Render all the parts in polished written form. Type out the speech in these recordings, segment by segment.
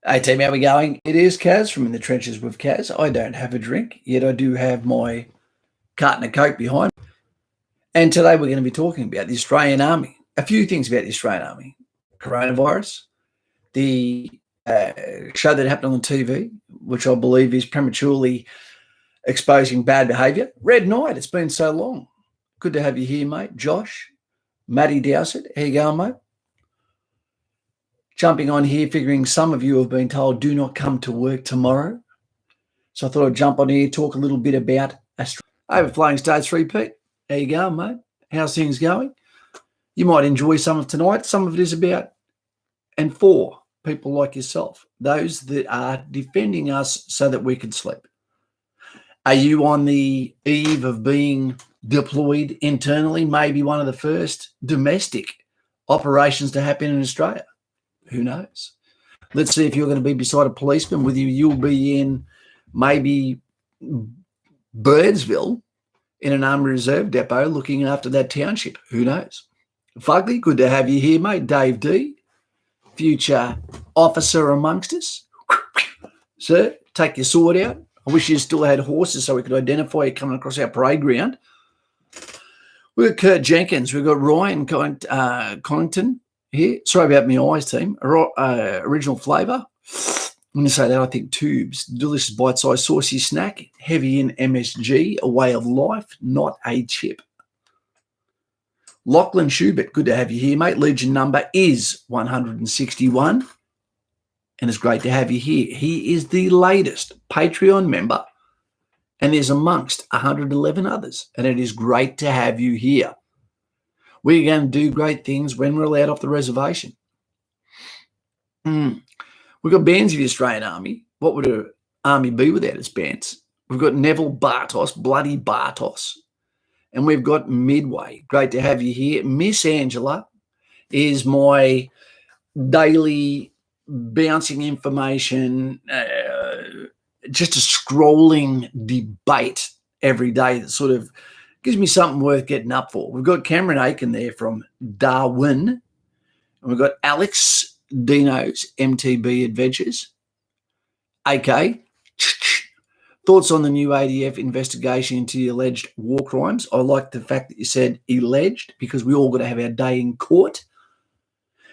Hey team, how we going? It is Kaz from In the Trenches with Kaz. I don't have a drink, yet I do have my carton of Coke behind. And today we're going to be talking about the Australian Army. A few things about the Australian Army. Coronavirus, the show that happened on the TV, which I believe is prematurely exposing bad behaviour. Red Knight, it's been so long. Good to have you here, mate. Josh, Matty Dowsett, how you going, mate? Jumping on here, figuring some of you have been told do not come to work tomorrow. So I thought I'd jump on here, talk a little bit about Overflowing States 3 Pete. How you going, mate? How's things going? You might enjoy some of tonight. Some of it is about and for people like yourself, those that are defending us so that we can sleep. Are you on the eve of being deployed internally? Maybe one of the first domestic operations to happen in Australia. Who knows? Let's see if you're going to be beside a policeman with you. You'll be in maybe Birdsville in an Army Reserve depot looking after that township. Who knows? Fugly, good to have you here, mate. Dave D, future officer amongst us. Sir, take your sword out. I wish you still had horses so we could identify you coming across our parade ground. We've got Kurt Jenkins. We've got Ryan Connington here. Sorry about my eyes, team. Original flavour. I'm going to say that I think tubes. Delicious bite-sized saucy snack. Heavy in MSG. A way of life, not a chip. Lachlan Schubert, good to have you here, mate. Legion number is 161. And it's great to have you here. He is the latest Patreon member and is amongst 111 others. And it is great to have you here. We're going to do great things when we're allowed off the reservation. We've got bands of the Australian Army. What would an army be without its bands? We've got Neville Bartos, Bloody Bartos. And we've got Midway. Great to have you here. Miss Angela is my daily bouncing information, just a scrolling debate every day that sort of gives me something worth getting up for. We've got Cameron Aiken there from Darwin. And we've got Alex Dino's MTB Adventures. AK, thoughts on the new ADF investigation into the alleged war crimes? I like the fact that you said alleged because we all got to have our day in court.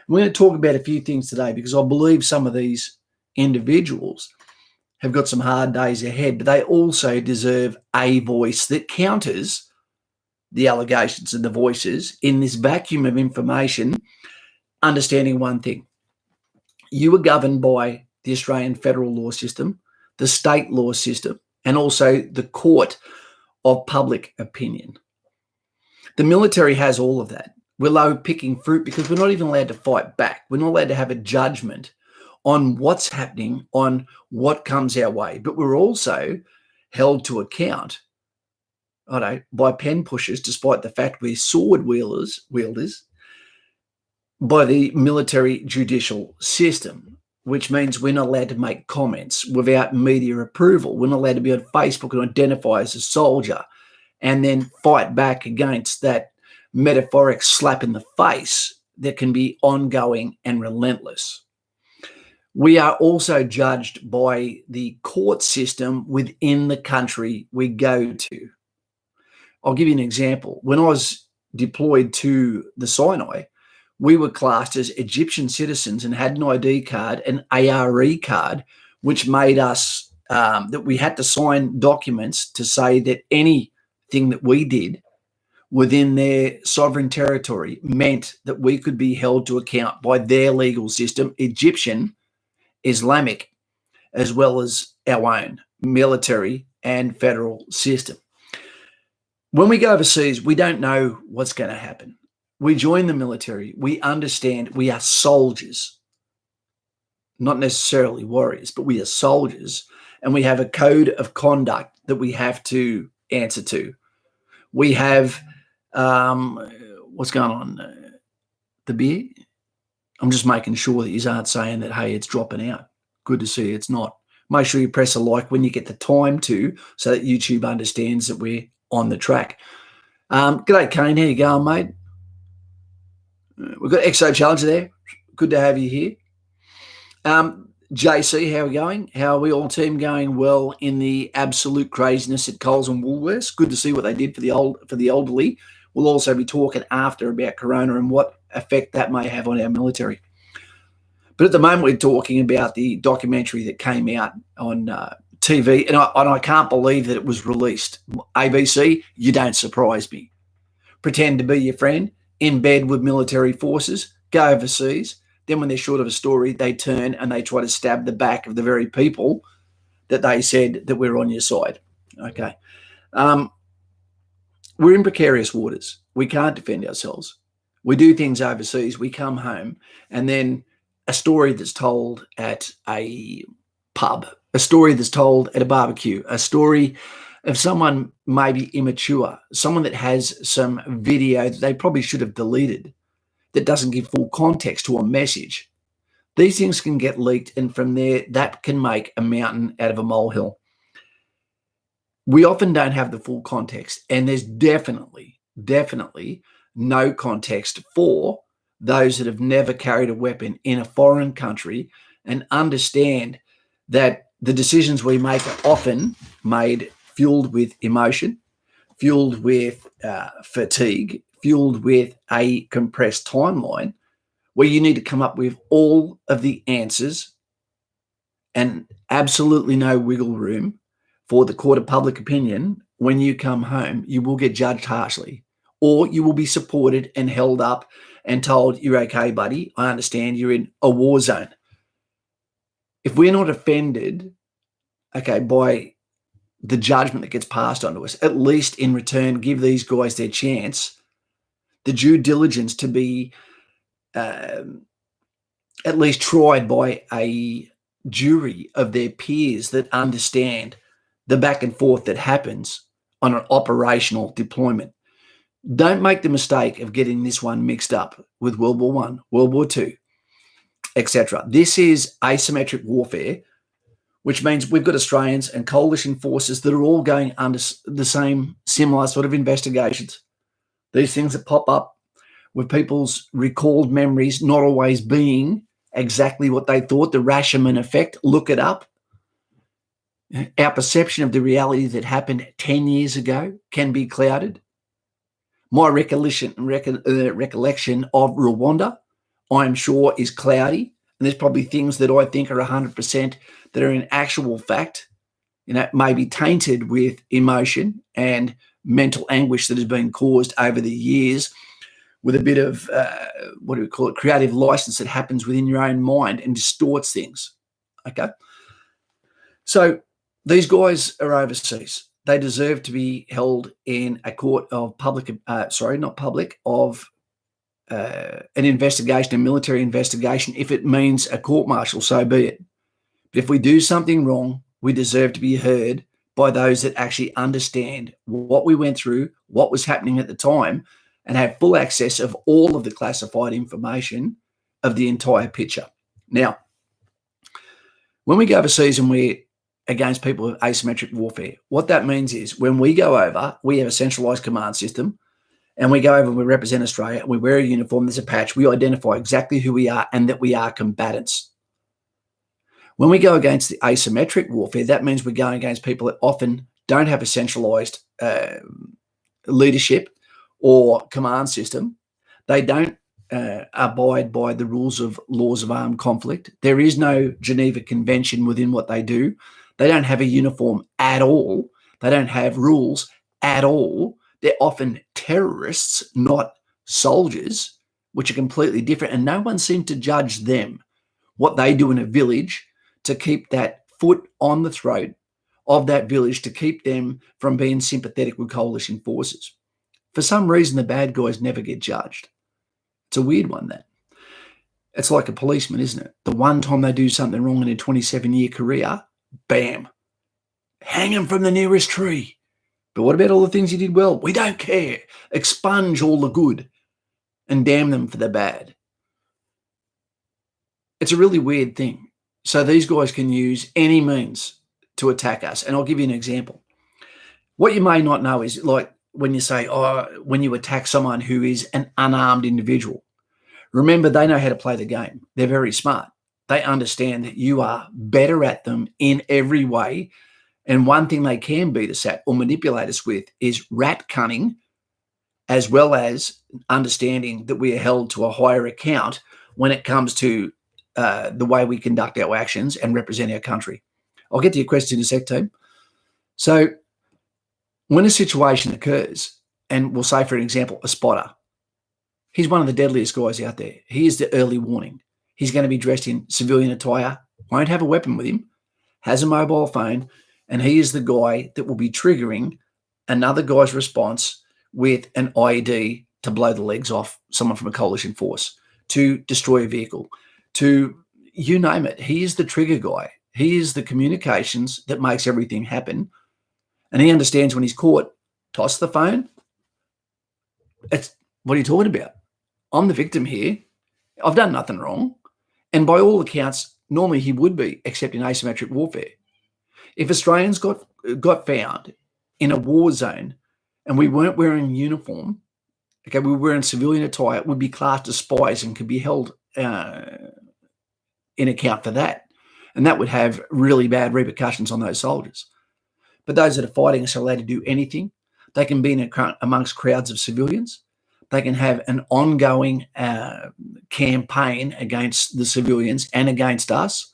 We're going to talk about a few things today because I believe some of these individuals have got some hard days ahead, but they also deserve a voice that counters the allegations and the voices in this vacuum of information, understanding one thing. You are governed by the Australian federal law system, the state law system, and also the court of public opinion. The military has all of that. We're low-picking fruit because we're not even allowed to fight back. We're not allowed to have a judgment on what's happening, on what comes our way. But we're also held to account by pen pushers, despite the fact we're sword wielders by the military judicial system, which means we're not allowed to make comments without media approval. We're not allowed to be on Facebook and identify as a soldier and then fight back against that metaphoric slap in the face that can be ongoing and relentless. We are also judged by the court system within the country we go to. I'll give you an example. When I was deployed to the Sinai, we were classed as Egyptian citizens and had an ID card, an ARE card, which made us that we had to sign documents to say that anything that we did within their sovereign territory meant that we could be held to account by their legal system, Egyptian, Islamic, as well as our own military and federal system. When we go overseas, we don't know what's going to happen. We join the military. We understand we are soldiers, not necessarily warriors, but we are soldiers, and we have a code of conduct that we have to answer to. We have what's going on? The beer? I'm just making sure that you aren't saying that, hey, it's dropping out. Good to see it's not. Make sure you press a like when you get the time to so that YouTube understands that we're on the track. G'day, Kane. How you going, mate? We've got Exo Challenger there. Good to have you here. JC, how are we going? How are we all team going? Well, in the absolute craziness at Coles and Woolworths. Good to see what they did for the elderly. We'll also be talking after about Corona and what effect that may have on our military. But at the moment, we're talking about the documentary that came out on TV, and I can't believe that it was released. ABC, you don't surprise me. Pretend to be your friend, in bed with military forces, go overseas. Then when they're short of a story, they turn and they try to stab the back of the very people that they said that we're on your side. Okay. We're in precarious waters. We can't defend ourselves. We do things overseas. We come home and then a story that's told at a pub, a story that's told at a barbecue, a story of someone maybe immature, someone that has some video that they probably should have deleted that doesn't give full context to a message. These things can get leaked, and from there, that can make a mountain out of a molehill. We often don't have the full context, and there's definitely no context for those that have never carried a weapon in a foreign country and understand that the decisions we make are often made fueled with emotion, fueled with fatigue, fueled with a compressed timeline where you need to come up with all of the answers and absolutely no wiggle room for the court of public opinion. When you come home, you will get judged harshly, or you will be supported and held up and told, you're okay, buddy. I understand you're in a war zone. If we're not offended, okay, by the judgment that gets passed onto us, at least in return, give these guys their chance, the due diligence to be at least tried by a jury of their peers that understand the back and forth that happens on an operational deployment. Don't make the mistake of getting this one mixed up with World War I, World War II, etc. This is asymmetric warfare, which means we've got Australians and coalition forces that are all going under the same similar sort of investigations. These things that pop up with people's recalled memories not always being exactly what they thought, the Rashomon effect, look it up. Our perception of the reality that happened 10 years ago can be clouded. My recollection of Rwanda, I'm sure, is cloudy. And there's probably things that I think are 100% that are in actual fact, maybe tainted with emotion and mental anguish that has been caused over the years with a bit of, creative license that happens within your own mind and distorts things, okay? So these guys are overseas. They deserve to be held in a court of an investigation, a military investigation. If it means a court-martial, so be it. But if we do something wrong, we deserve to be heard by those that actually understand what we went through, what was happening at the time, and have full access of all of the classified information of the entire picture. Now, when we go overseas and we're against people with asymmetric warfare, what that means is when we go over, we have a centralised command system, and we go over and we represent Australia, and we wear a uniform, there's a patch, we identify exactly who we are and that we are combatants. When we go against the asymmetric warfare, that means we're going against people that often don't have a centralised leadership or command system. They don't abide by the rules of laws of armed conflict. There is no Geneva Convention within what they do. They don't have a uniform at all. They don't have rules at all. They're often terrorists, not soldiers, which are completely different. And no one seems to judge them, what they do in a village to keep that foot on the throat of that village, to keep them from being sympathetic with coalition forces. For some reason, the bad guys never get judged. It's a weird one, that. It's like a policeman, isn't it? The one time they do something wrong in a 27-year career, bam, hang him from the nearest tree. But what about all the things he did well? We don't care. Expunge all the good and damn them for the bad. It's a really weird thing. So these guys can use any means to attack us. And I'll give you an example. What you may not know is, like, when you say, when you attack someone who is an unarmed individual, remember, they know how to play the game. They're very smart. They understand that you are better at them in every way. And one thing they can beat us at or manipulate us with is rat cunning, as well as understanding that we are held to a higher account when it comes to the way we conduct our actions and represent our country. I'll get to your question in a sec, team. So when a situation occurs, and we'll say, for example, a spotter, he's one of the deadliest guys out there. He is the early warning. He's going to be dressed in civilian attire, won't have a weapon with him, has a mobile phone, and he is the guy that will be triggering another guy's response with an IED to blow the legs off someone from a coalition force, to destroy a vehicle, to you name it. He is the trigger guy. He is the communications that makes everything happen. And he understands when he's caught, toss the phone. It's, what are you talking about? I'm the victim here. I've done nothing wrong. And by all accounts, normally he would be, except in asymmetric warfare. If Australians got found in a war zone and we weren't wearing uniform, okay, we were wearing civilian attire, would be classed as spies and could be held in account for that. And that would have really bad repercussions on those soldiers. But those that are fighting us are allowed to do anything. They can be amongst crowds of civilians. They can have an ongoing campaign against the civilians and against us.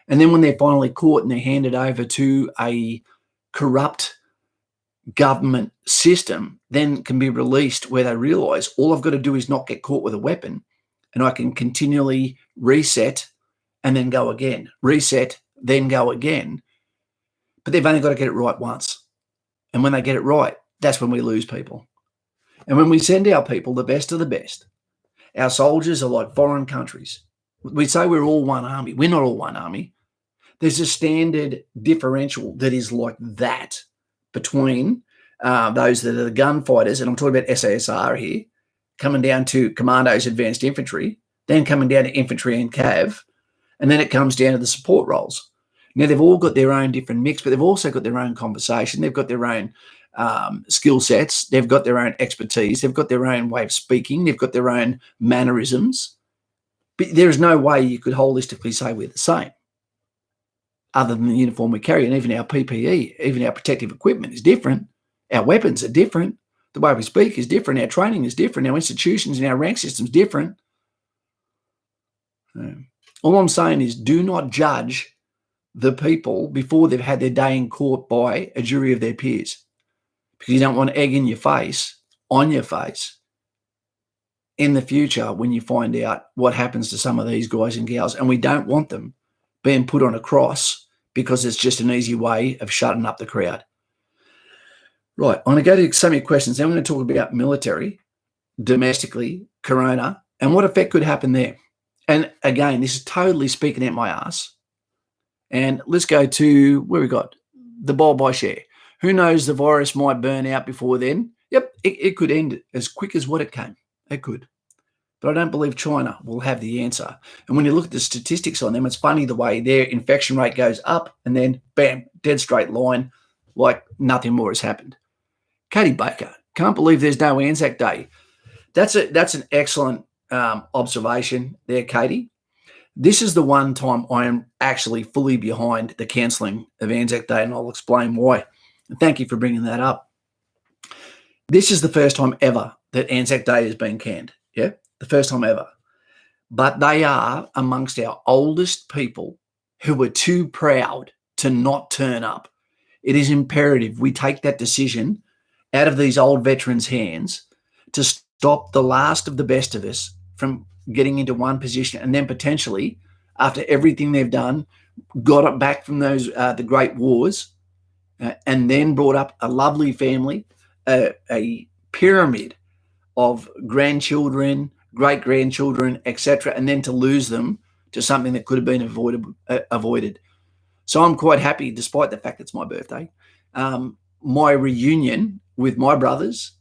And then when they're finally caught and they're handed over to a corrupt government system, then can be released where they realise all I've got to do is not get caught with a weapon, and I can continually reset and then go again, reset, then go again. But they've only got to get it right once. And when they get it right, that's when we lose people. And when we send our people, the best of the best, our soldiers are like foreign countries. We say we're all one army. We're not all one army. There's a standard differential that is like that between those that are the gunfighters, and I'm talking about SASR here, coming down to commandos, advanced infantry, then coming down to infantry and cav, and then it comes down to the support roles. Now, they've all got their own different mix, but they've also got their own conversation. They've got their own skill sets. They've got their own expertise. They've got their own way of speaking. They've got their own mannerisms. But there is no way you could holistically say we're the same, other than the uniform we carry. And even our PPE, even our protective equipment is different. Our weapons are different. The way we speak is different. Our training is different. Our institutions and our rank system is different. All I'm saying is, do not judge the people before they've had their day in court by a jury of their peers, because you don't want egg in your face, on your face, in the future when you find out what happens to some of these guys and gals. And we don't want them being put on a cross because it's just an easy way of shutting up the crowd. Right, I'm going to go to some of your questions. Then I'm going to talk about military, domestically, corona, and what effect could happen there. And again, this is totally speaking out my ass. And let's go to where we got the ball by share. Who knows, the virus might burn out before then. Yep, it could end as quick as what it came. It could. But I don't believe China will have the answer. And when you look at the statistics on them, it's funny the way their infection rate goes up and then, bam, dead straight line, like nothing more has happened. Katie Baker, can't believe there's no Anzac Day. That's an excellent observation there, Katie. This is the one time I am actually fully behind the cancelling of Anzac Day, and I'll explain why. And thank you for bringing that up. This is the first time ever that Anzac Day has been canned. Yeah, the first time ever. But they are amongst our oldest people who are too proud to not turn up. It is imperative we take that decision out of these old veterans' hands to stop the last of the best of us from getting into one position, and then potentially, after everything they've done, got it back from those the great wars, and then brought up a lovely family, a pyramid of grandchildren, great-grandchildren, etc., and then to lose them to something that could have been avoided. So I'm quite happy, despite the fact it's my birthday. My reunion with my brothers,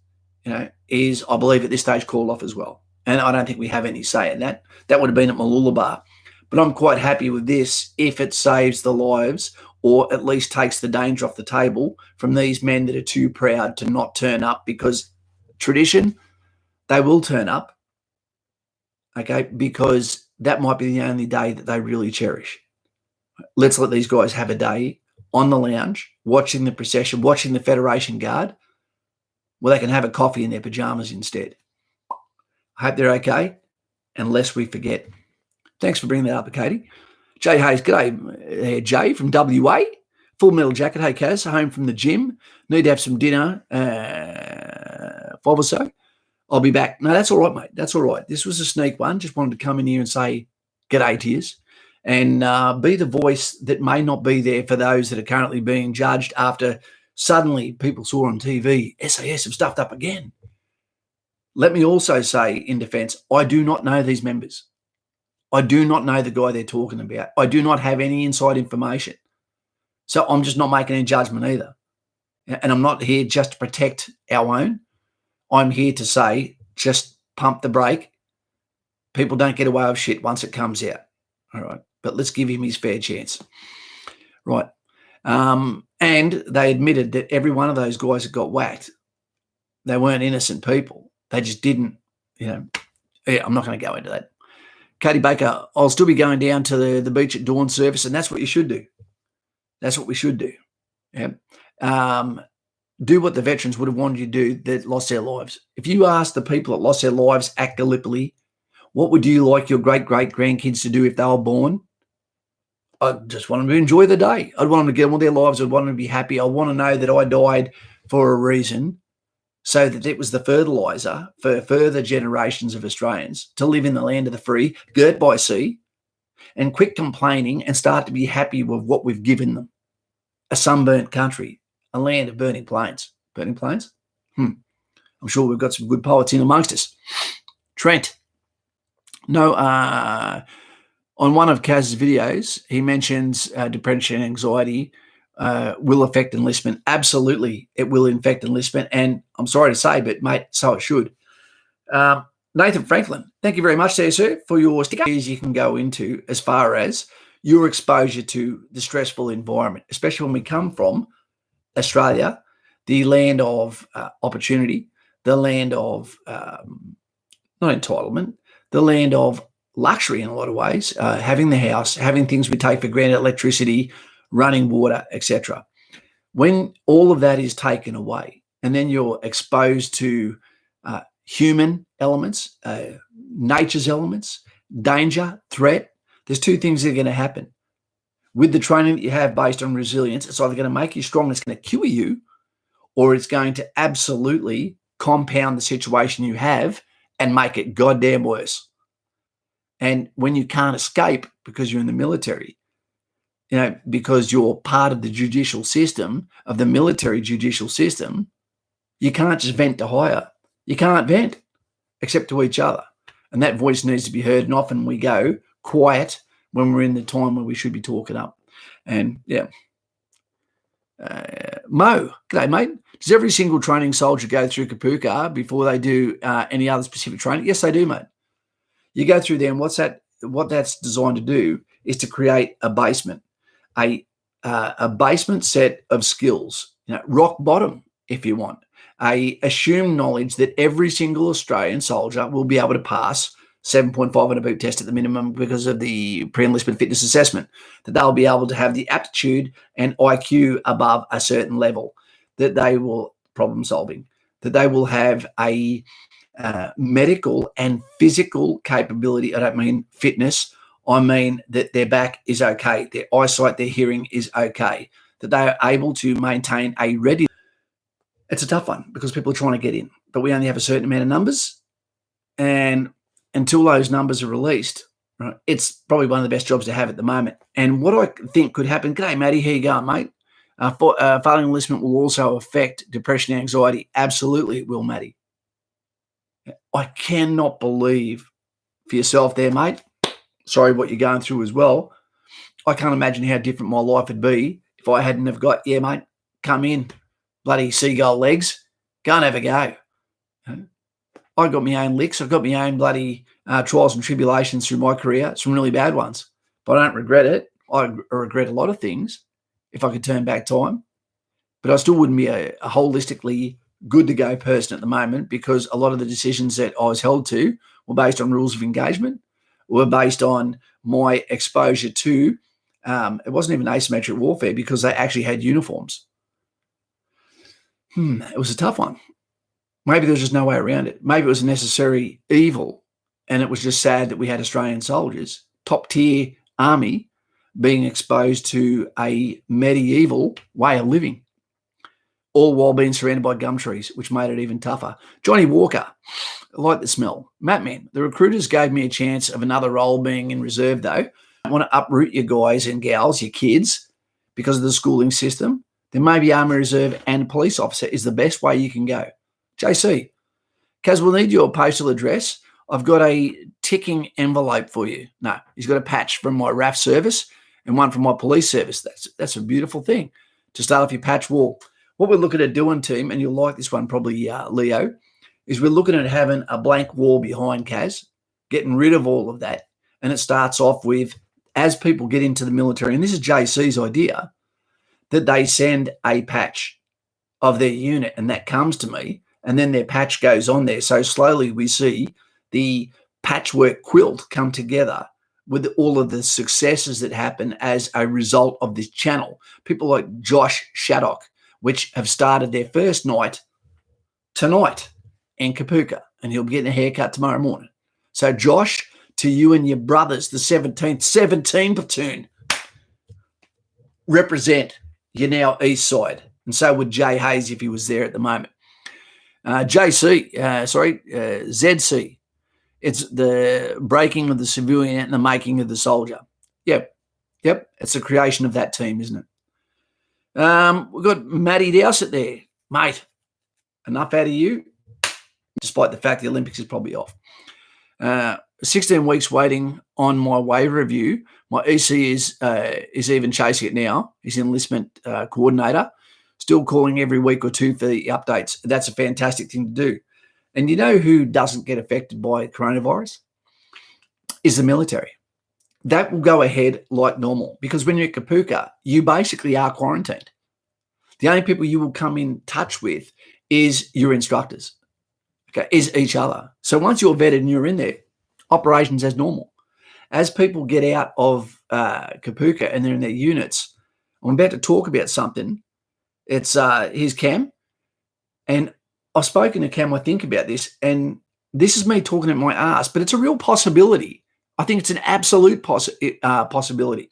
is, I believe, at this stage called off as well. And I don't think we have any say in that. That would have been at Mooloolaba. But I'm quite happy with this if it saves the lives, or at least takes the danger off the table from these men that are too proud to not turn up, because tradition, they will turn up, okay, because that might be the only day that they really cherish. Let's let these guys have a day on the lounge, watching the procession, watching the Federation Guard, where they can have a coffee in their pajamas instead. I hope they're okay, unless we forget. Thanks for bringing that up, Katie. Jay Hayes, g'day, Jay from WA. Full metal jacket. Hey, Kaz, home from the gym. Need to have some dinner, 5 or so. I'll be back. No, that's all right, mate. That's all right. This was a sneak one. Just wanted to come in here and say g'day to you and be the voice that may not be there for those that are currently being judged after suddenly people saw on TV, SAS have stuffed up again. Let me also say in defence, I do not know these members. I do not know the guy they're talking about. I do not have any inside information. So I'm just not making any judgment either. And I'm not here just to protect our own. I'm here to say, just pump the brake. People don't get away with shit once it comes out. All right. But let's give him his fair chance. Right. And they admitted that every one of those guys that got whacked, they weren't innocent people. They just didn't, I'm not going to go into that. Katie Baker, I'll still be going down to the beach at dawn service, and that's what you should do. That's what we should do. Yeah. Do what the veterans would have wanted you to do that lost their lives. If you ask the people that lost their lives at Gallipoli, what would you like your great-great-grandkids to do if they were born? I just want them to enjoy the day. I'd want them to get on with their lives. I'd want them to be happy. I want to know that I died for a reason so that it was the fertiliser for further generations of Australians to live in the land of the free, girt by sea, and quit complaining and start to be happy with what we've given them. A sunburnt country, a land of burning plains. Burning plains? I'm sure we've got some good poets in amongst us. Trent. No, on one of Kaz's videos, he mentions depression and anxiety will affect enlistment. Absolutely, it will affect enlistment. And I'm sorry to say, but, mate, so it should. Nathan Franklin, thank you very much there, sir, for your sticker. You can go into as far as your exposure to the stressful environment, especially when we come from Australia, the land of opportunity, the land of not entitlement, the land of luxury in a lot of ways, having the house, having things we take for granted, electricity, running water, etc. When all of that is taken away and then you're exposed to human elements, nature's elements, danger, threat, there's two things that are going to happen. With the training that you have based on resilience, it's either going to make you strong, it's going to cure you, or it's going to absolutely compound the situation you have and make it goddamn worse. And when you can't escape because you're in the military, because you're part of the judicial system, of the military judicial system, you can't just vent to hire. You can't vent except to each other. And that voice needs to be heard. And often we go quiet when we're in the time where we should be talking up. And yeah. Mo, g'day, mate. Does every single training soldier go through Kapuka before they do any other specific training? Yes, they do, mate. You go through there, and what that's designed to do is to create a basement, a basement set of skills, rock bottom, if you want, a assumed knowledge that every single Australian soldier will be able to pass 7.5 on a boot test at the minimum because of the pre-enlistment fitness assessment, that they'll be able to have the aptitude and IQ above a certain level, that they will problem solving, that they will have a medical and physical capability. I don't mean fitness. I mean that their back is okay, their eyesight, their hearing is okay, that they are able to maintain a ready. It's a tough one because people are trying to get in, but we only have a certain amount of numbers. And until those numbers are released, right, it's probably one of the best jobs to have at the moment. And what I think could happen, g'day, Matty, how you going, mate? Failing enlistment will also affect depression and anxiety. Absolutely it will, Matty. I cannot believe for yourself there, mate. Sorry what you're going through as well. I can't imagine how different my life would be if I hadn't have got, yeah, mate, come in, bloody seagull legs, go and have a go. I got my own licks. I've got my own bloody trials and tribulations through my career, some really bad ones, but I don't regret it. I regret a lot of things if I could turn back time, but I still wouldn't be a holistically good to go person at the moment because a lot of the decisions that I was held to were based on rules of engagement, were based on my exposure to, it wasn't even asymmetric warfare because they actually had uniforms. It was a tough one. Maybe there was just no way around it. Maybe it was a necessary evil, and it was just sad that we had Australian soldiers, top-tier army, being exposed to a medieval way of living, all while being surrounded by gum trees, which made it even tougher. Johnny Walker, I like the smell. Mattman, the recruiters gave me a chance of another role being in reserve, though. I want to uproot your guys and gals, your kids, because of the schooling system. Then maybe Army Reserve and police officer is the best way you can go. JC, Kaz, we'll need your postal address. I've got a ticking envelope for you. No, he's got a patch from my RAF service and one from my police service. That's a beautiful thing to start off your patch wall. What we're looking at doing, team, and you'll like this one probably, Leo, is we're looking at having a blank wall behind Kaz, getting rid of all of that. And it starts off with, as people get into the military, and this is JC's idea, that they send a patch of their unit, and that comes to me, and then their patch goes on there. So slowly we see the patchwork quilt come together with all of the successes that happen as a result of this channel. People like Josh Shaddock, which have started their first night tonight in Kapuka, and he'll be getting a haircut tomorrow morning. So Josh, to you and your brothers, the 17 platoon, represent your now east side. And so would Jay Hayes if he was there at the moment. ZC, it's the breaking of the civilian and the making of the soldier. Yep, it's the creation of that team, isn't it? We've got Matty Dowsett there. Mate, enough out of you, despite the fact the Olympics is probably off. 16 weeks waiting on my waiver review. My EC is even chasing it now. He's an enlistment coordinator, still calling every week or two for the updates. That's a fantastic thing to do. And you know who doesn't get affected by coronavirus? Is the military. That will go ahead like normal because when you're at Kapuka, you basically are quarantined. The only people you will come in touch with is your instructors, okay, is each other. So once you're vetted and you're in there, operations as normal. As people get out of Kapuka and they're in their units, I'm about to talk about something. It's here's Cam, and I've spoken to Cam, I think, about this, and this is me talking at my ass, but it's a real possibility. I think it's an absolute possibility.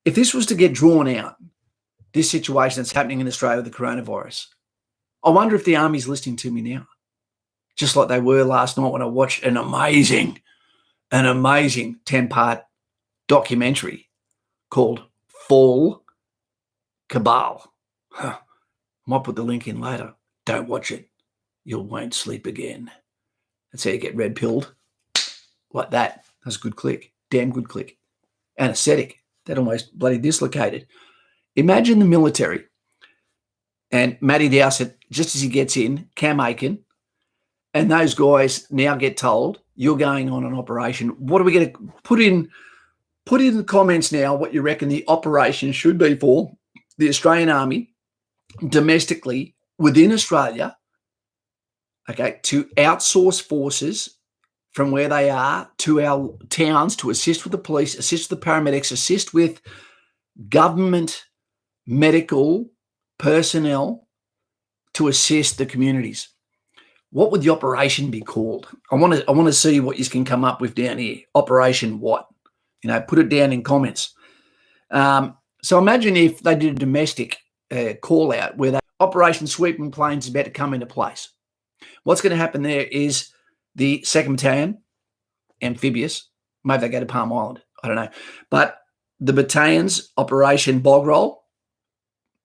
If this was to get drawn out, this situation that's happening in Australia with the coronavirus, I wonder if the Army's listening to me now, just like they were last night when I watched an amazing 10-part documentary called Fall Cabal. I might put the link in later. Don't watch it. You won't sleep again. That's how you get red-pilled. Like that. That's a good click. Damn good click. Anesthetic. That almost bloody dislocated. Imagine the military and Matty Dowsett, just as he gets in, Cam Aiken, and those guys now get told, you're going on an operation. What are we going to put in the comments now what you reckon the operation should be for the Australian Army domestically within Australia, okay, to outsource forces from where they are to our towns to assist with the police, assist with the paramedics, assist with government medical personnel to assist the communities. What would the operation be called? I want to see what you can come up with down here. Operation what? Put it down in comments. So imagine if they did a domestic call out where Operation Sweeping Plains is about to come into place. What's going to happen there is the 2nd Battalion, amphibious, maybe they go to Palm Island, I don't know. But the battalions, Operation Bog Roll,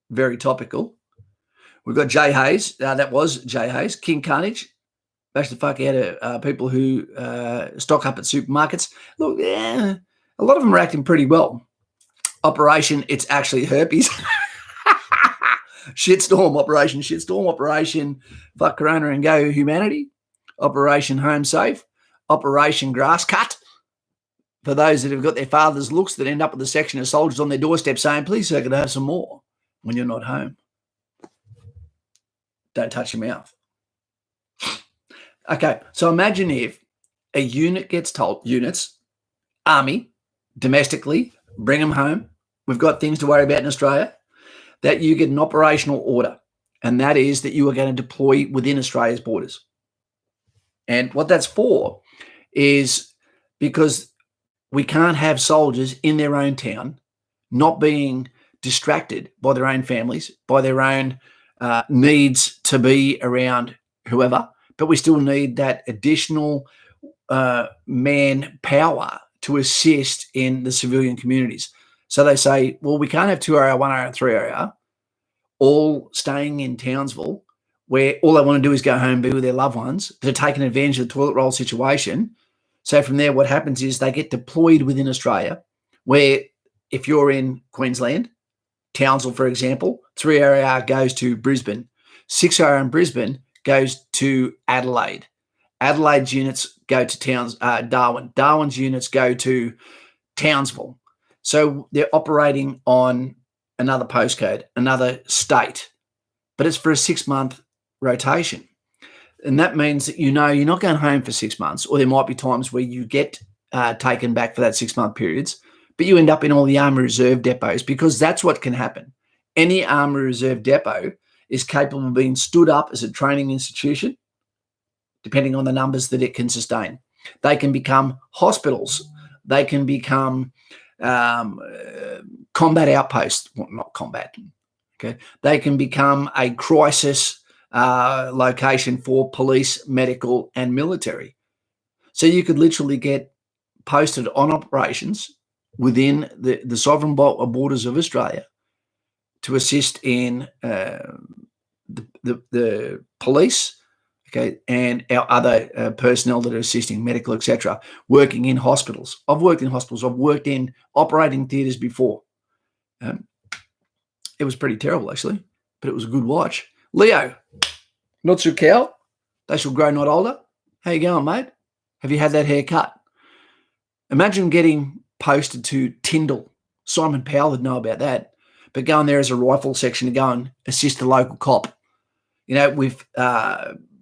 very topical. We've got Jay Hayes. That was Jay Hayes. King Carnage. Bash the fuck out of people who stock up at supermarkets. Look, a lot of them are acting pretty well. Operation It's Actually Herpes. Shitstorm. Operation Shitstorm. Operation Fuck Corona and Go Humanity. Operation Home Safe. Operation Grass Cut. For those that have got their father's looks that end up with a section of soldiers on their doorstep saying, please, sir, can I have some more when you're not home? Don't touch your mouth. Okay, so imagine if a unit gets told, units, army, domestically, bring them home. We've got things to worry about in Australia, that you get an operational order, and that is that you are going to deploy within Australia's borders. And what that's for is because we can't have soldiers in their own town not being distracted by their own families, by their own needs to be around whoever, but we still need that additional manpower to assist in the civilian communities. So they say, well, we can't have 2RR, 1RR, and 3RR all staying in Townsville where all they want to do is go home and be with their loved ones. They're taking advantage of the toilet roll situation. So from there, what happens is they get deployed within Australia, where if you're in Queensland, Townsville, for example, 3RR goes to Brisbane. 6RR in Brisbane goes to Adelaide. Adelaide's units go to Darwin. Darwin's units go to Townsville. So they're operating on another postcode, another state, but it's for a 6-month rotation. And that means that you're not going home for 6 months, or there might be times where you get taken back for that 6-month periods, but you end up in all the Army Reserve depots, because that's what can happen. Any Army Reserve depot is capable of being stood up as a training institution, depending on the numbers that it can sustain. They can become hospitals. They can become combat outposts. Well, not combat. Okay, they can become a crisis location for police, medical, and military. So you could literally get posted on operations within the sovereign borders of Australia to assist in the police, okay, and our other personnel that are assisting, medical, etc., working in hospitals. I've worked in hospitals. I've worked in operating theatres before. It was pretty terrible, actually, but it was a good watch. Leo, not so cow. They shall grow not older. How you going, mate? Have you had that hair cut? Imagine getting posted to Tyndall. Simon Powell would know about that. But going there as a rifle section to go and assist the local cop, with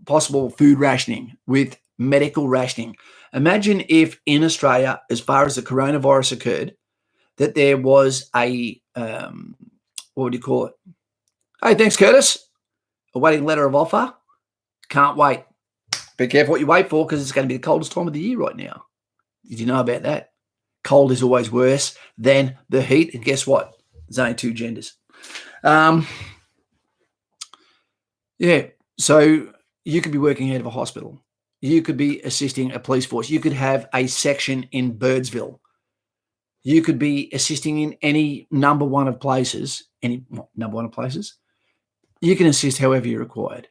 possible food rationing, with medical rationing. Imagine if in Australia, as far as the coronavirus occurred, that there was a, what would you call it? Hey, thanks, Curtis. Awaiting letter of offer. Can't wait. Be careful what you wait for, because it's going to be the coldest time of the year right now. Did you know about that? Cold is always worse than the heat. And guess what? There's only two genders. Yeah. So you could be working out of a hospital. You could be assisting a police force. You could have a section in Birdsville. You could be assisting in any number one of places. You can assist however you're required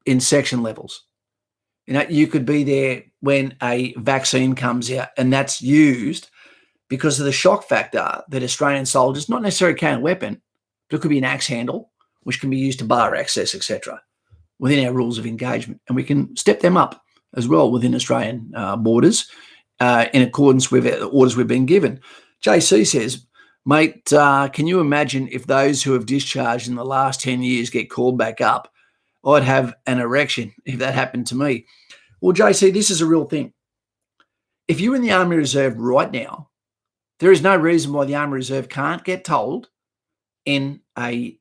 in section levels. You could be there when a vaccine comes out, and that's used because of the shock factor that Australian soldiers, not necessarily carry a weapon, but it could be an axe handle, which can be used to bar access, etc., within our rules of engagement. And we can step them up as well within Australian borders in accordance with the orders we've been given. JC says, mate, can you imagine if those who have discharged in the last 10 years get called back up? I'd have an erection if that happened to me. Well, JC, this is a real thing. If you're in the Army Reserve right now, there is no reason why the Army Reserve can't get told in a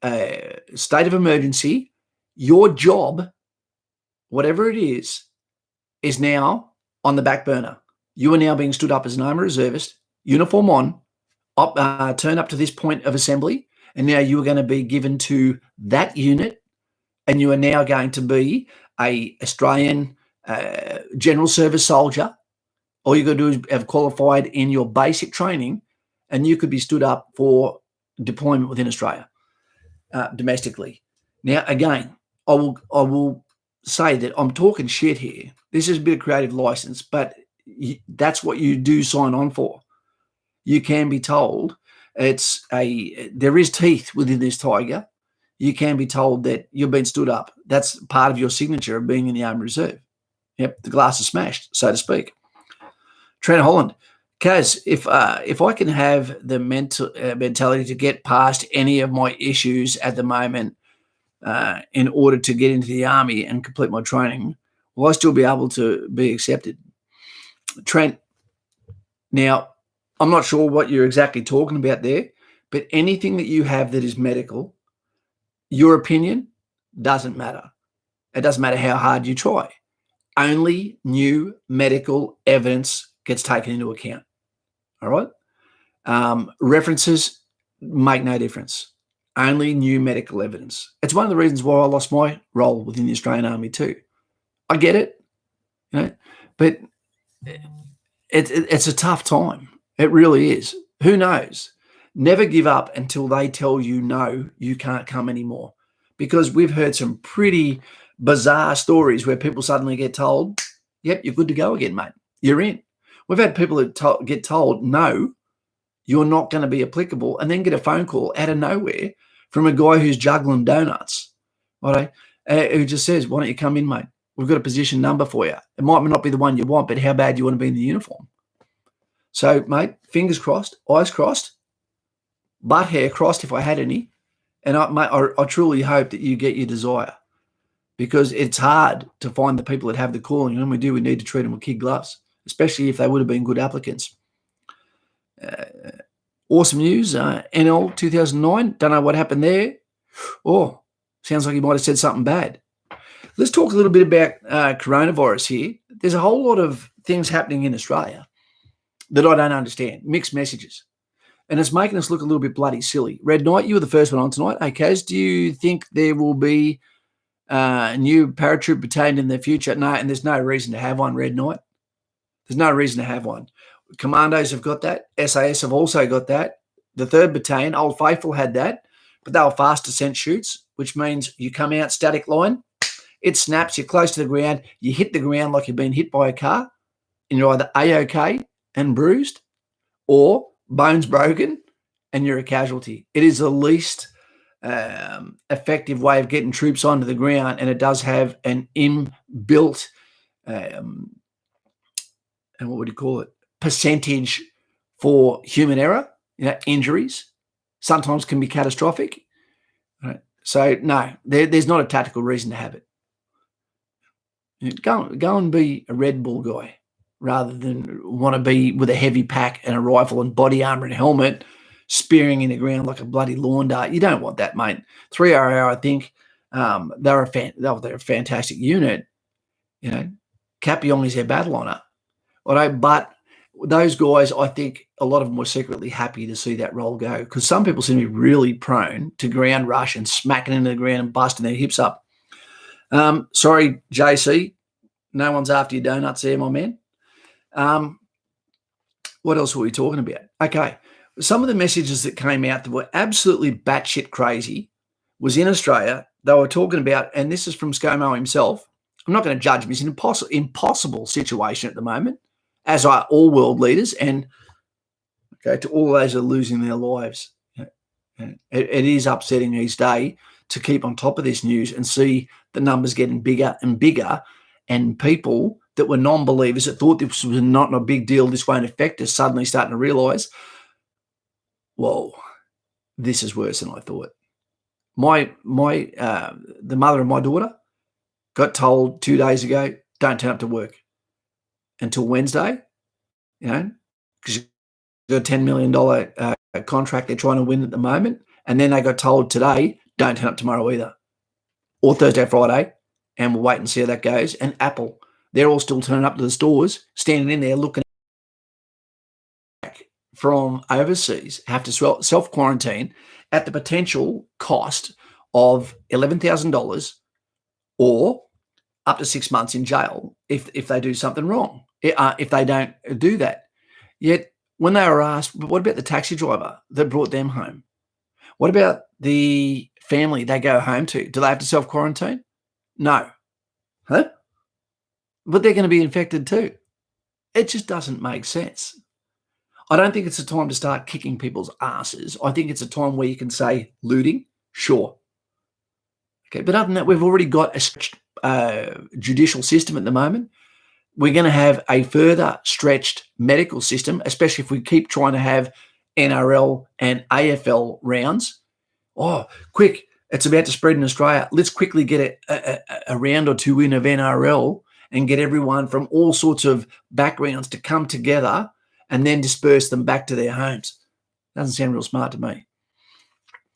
state of emergency, your job, whatever it is now on the back burner. You are now being stood up as an Army Reservist, uniform on, turn up to this point of assembly, and now you are going to be given to that unit, and you are now going to be a Australian general service soldier. All you got to do is have qualified in your basic training, and you could be stood up for deployment within Australia domestically. Now, again, I will say that I'm talking shit here. This is a bit of creative license, but that's what you do sign on for. You can be told there is teeth within this tiger. You can be told that you've been stood up. That's part of your signature of being in the Army Reserve. Yep, the glass is smashed, so to speak. Trent Holland, Kaz, if I can have the mentality to get past any of my issues at the moment in order to get into the Army and complete my training, will I still be able to be accepted? Trent, now, I'm not sure what you're exactly talking about there, but anything that you have that is medical, your opinion doesn't matter. It doesn't matter how hard you try. Only new medical evidence gets taken into account. All right. References make no difference. Only new medical evidence. It's one of the reasons why I lost my role within the Australian Army too. I get it, but it's a tough time. It really is. Who knows? Never give up until they tell you no, you can't come anymore. Because we've heard some pretty bizarre stories where people suddenly get told, yep, you're good to go again, mate. You're in. We've had people that get told, no, you're not going to be applicable, and then get a phone call out of nowhere from a guy who's juggling donuts, right? Who just says, why don't you come in, mate? We've got a position number for you. It might not be the one you want, but how bad do you want to be in the uniform? So, mate, fingers crossed, eyes crossed, butt hair crossed if I had any. And I truly hope that you get your desire, because it's hard to find the people that have the calling. And when we need to treat them with kid gloves, especially if they would have been good applicants. Awesome news. NL 2009. Don't know what happened there. Oh, sounds like he might have said something bad. Let's talk a little bit about coronavirus here. There's a whole lot of things happening in Australia that I don't understand. Mixed messages. And it's making us look a little bit bloody silly. Red Knight, you were the first one on tonight. Hey, Kaz, do you think there will be a new paratroop battalion in the future? No, and there's no reason to have one, Red Knight. There's no reason to have one. Commandos have got that. SAS have also got that. The 3rd Battalion, Old Faithful, had that, but they were fast descent shoots, which means you come out static line, it snaps, you're close to the ground, you hit the ground like you've been hit by a car, and you're either A-OK and bruised, or bones broken and you're a casualty. It is the least effective way of getting troops onto the ground, and it does have an inbuilt, and what would you call it, percentage for human error. Injuries sometimes can be catastrophic. Right? So no, there's not a tactical reason to have it. Go and be a Red Bull guy rather than want to be with a heavy pack and a rifle and body armor and helmet spearing in the ground like a bloody lawn dart. You don't want that, mate. 3RR, I think, they're a fantastic unit. Capion is their battle honour. But those guys, I think a lot of them were secretly happy to see that role go, because some people seem to be really prone to ground rush and smacking into the ground and busting their hips up. Sorry, JC, no one's after your donuts there, my man. What else were we talking about? Okay, some of the messages that came out that were absolutely batshit crazy was in Australia. They were talking about, and this is from ScoMo himself, I'm not going to judge him. It's an impossible situation at the moment, as are all world leaders, and to all those who are losing their lives. It is upsetting each day to keep on top of this news and see the numbers getting bigger and bigger, and people that were non-believers that thought this was not a big deal, this won't affect us, suddenly starting to realise, whoa, this is worse than I thought. The mother of my daughter got told 2 days ago, don't turn up to work until Wednesday, because you've got a $10 million contract they're trying to win at the moment. And then they got told today, don't turn up tomorrow either, or Thursday, Friday, and we'll wait and see how that goes. And Apple, they're all still turning up to the stores, standing in there looking back from overseas, have to self-quarantine at the potential cost of $11,000 or up to 6 months in jail if they do something wrong, if they don't do that. Yet when they were asked, but what about the taxi driver that brought them home? What about the family they go home to? Do they have to self-quarantine? No. Huh? But they're going to be infected too. It just doesn't make sense. I don't think it's a time to start kicking people's asses. I think it's a time where you can say looting, sure. Okay, but other than that, we've already got a stretched judicial system at the moment. We're going to have a further stretched medical system, especially if we keep trying to have NRL and AFL rounds. Oh, quick, it's about to spread in Australia. Let's quickly get a round or two in of NRL and get everyone from all sorts of backgrounds to come together and then disperse them back to their homes. Doesn't sound real smart to me.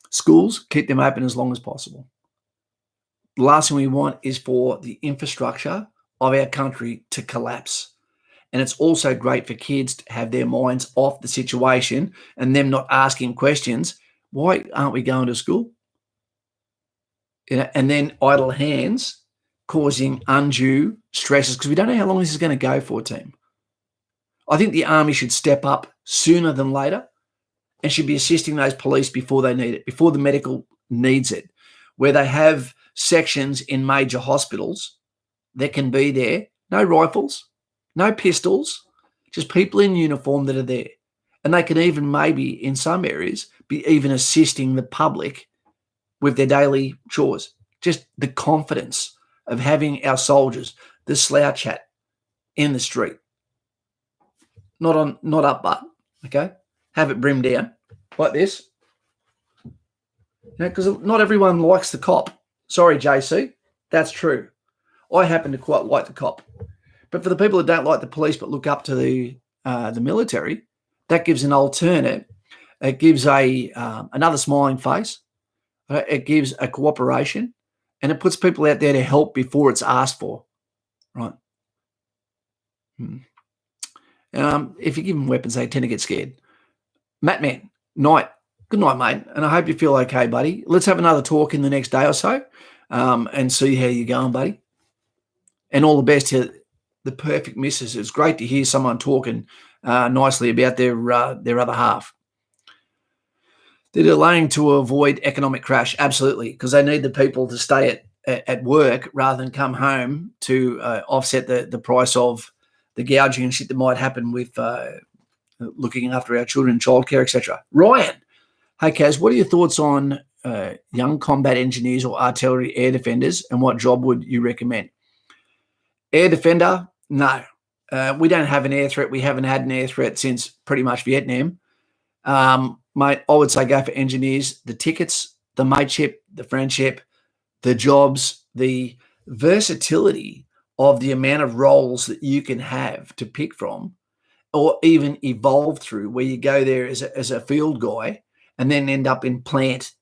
Schools, keep them open as long as possible. The last thing we want is for the infrastructure of our country to collapse. And it's also great for kids to have their minds off the situation and them not asking questions. Why aren't we going to school? And then idle hands causing undue stresses because we don't know how long this is going to go for, team. I think the army should step up sooner than later and should be assisting those police before they need it, before the medical needs it, where they have sections in major hospitals that can be there, no rifles, no pistols, just people in uniform that are there. And they can even maybe in some areas be even assisting the public with their daily chores. Just the confidence of having our soldiers, the slouch hat in the street. Not up butt, okay? Have it brimmed down like this. Because not everyone likes the cop. Sorry, JC, that's true. I happen to quite like the cop. But for the people that don't like the police but look up to the military, that gives an alternate. It gives another smiling face. It gives a cooperation, and it puts people out there to help before it's asked for, right? If you give them weapons, they tend to get scared. Mattman, night. Good night, mate. And I hope you feel okay, buddy. Let's have another talk in the next day or so and see how you're going, buddy. And all the best to the perfect missus. It's great to hear someone talking nicely about their other half. They're delaying to avoid economic crash, absolutely, because they need the people to stay at work rather than come home to offset the price of the gouging and shit that might happen with looking after our children, childcare, etc. Ryan, hey Kaz, what are your thoughts on young combat engineers or artillery air defenders, and what job would you recommend? Air defender, no. We don't have an air threat. We haven't had an air threat since pretty much Vietnam. Mate, I would say go for engineers. The tickets, the mateship, the friendship, the jobs, the versatility of the amount of roles that you can have to pick from or even evolve through, where you go there as a field guy and then end up in plant,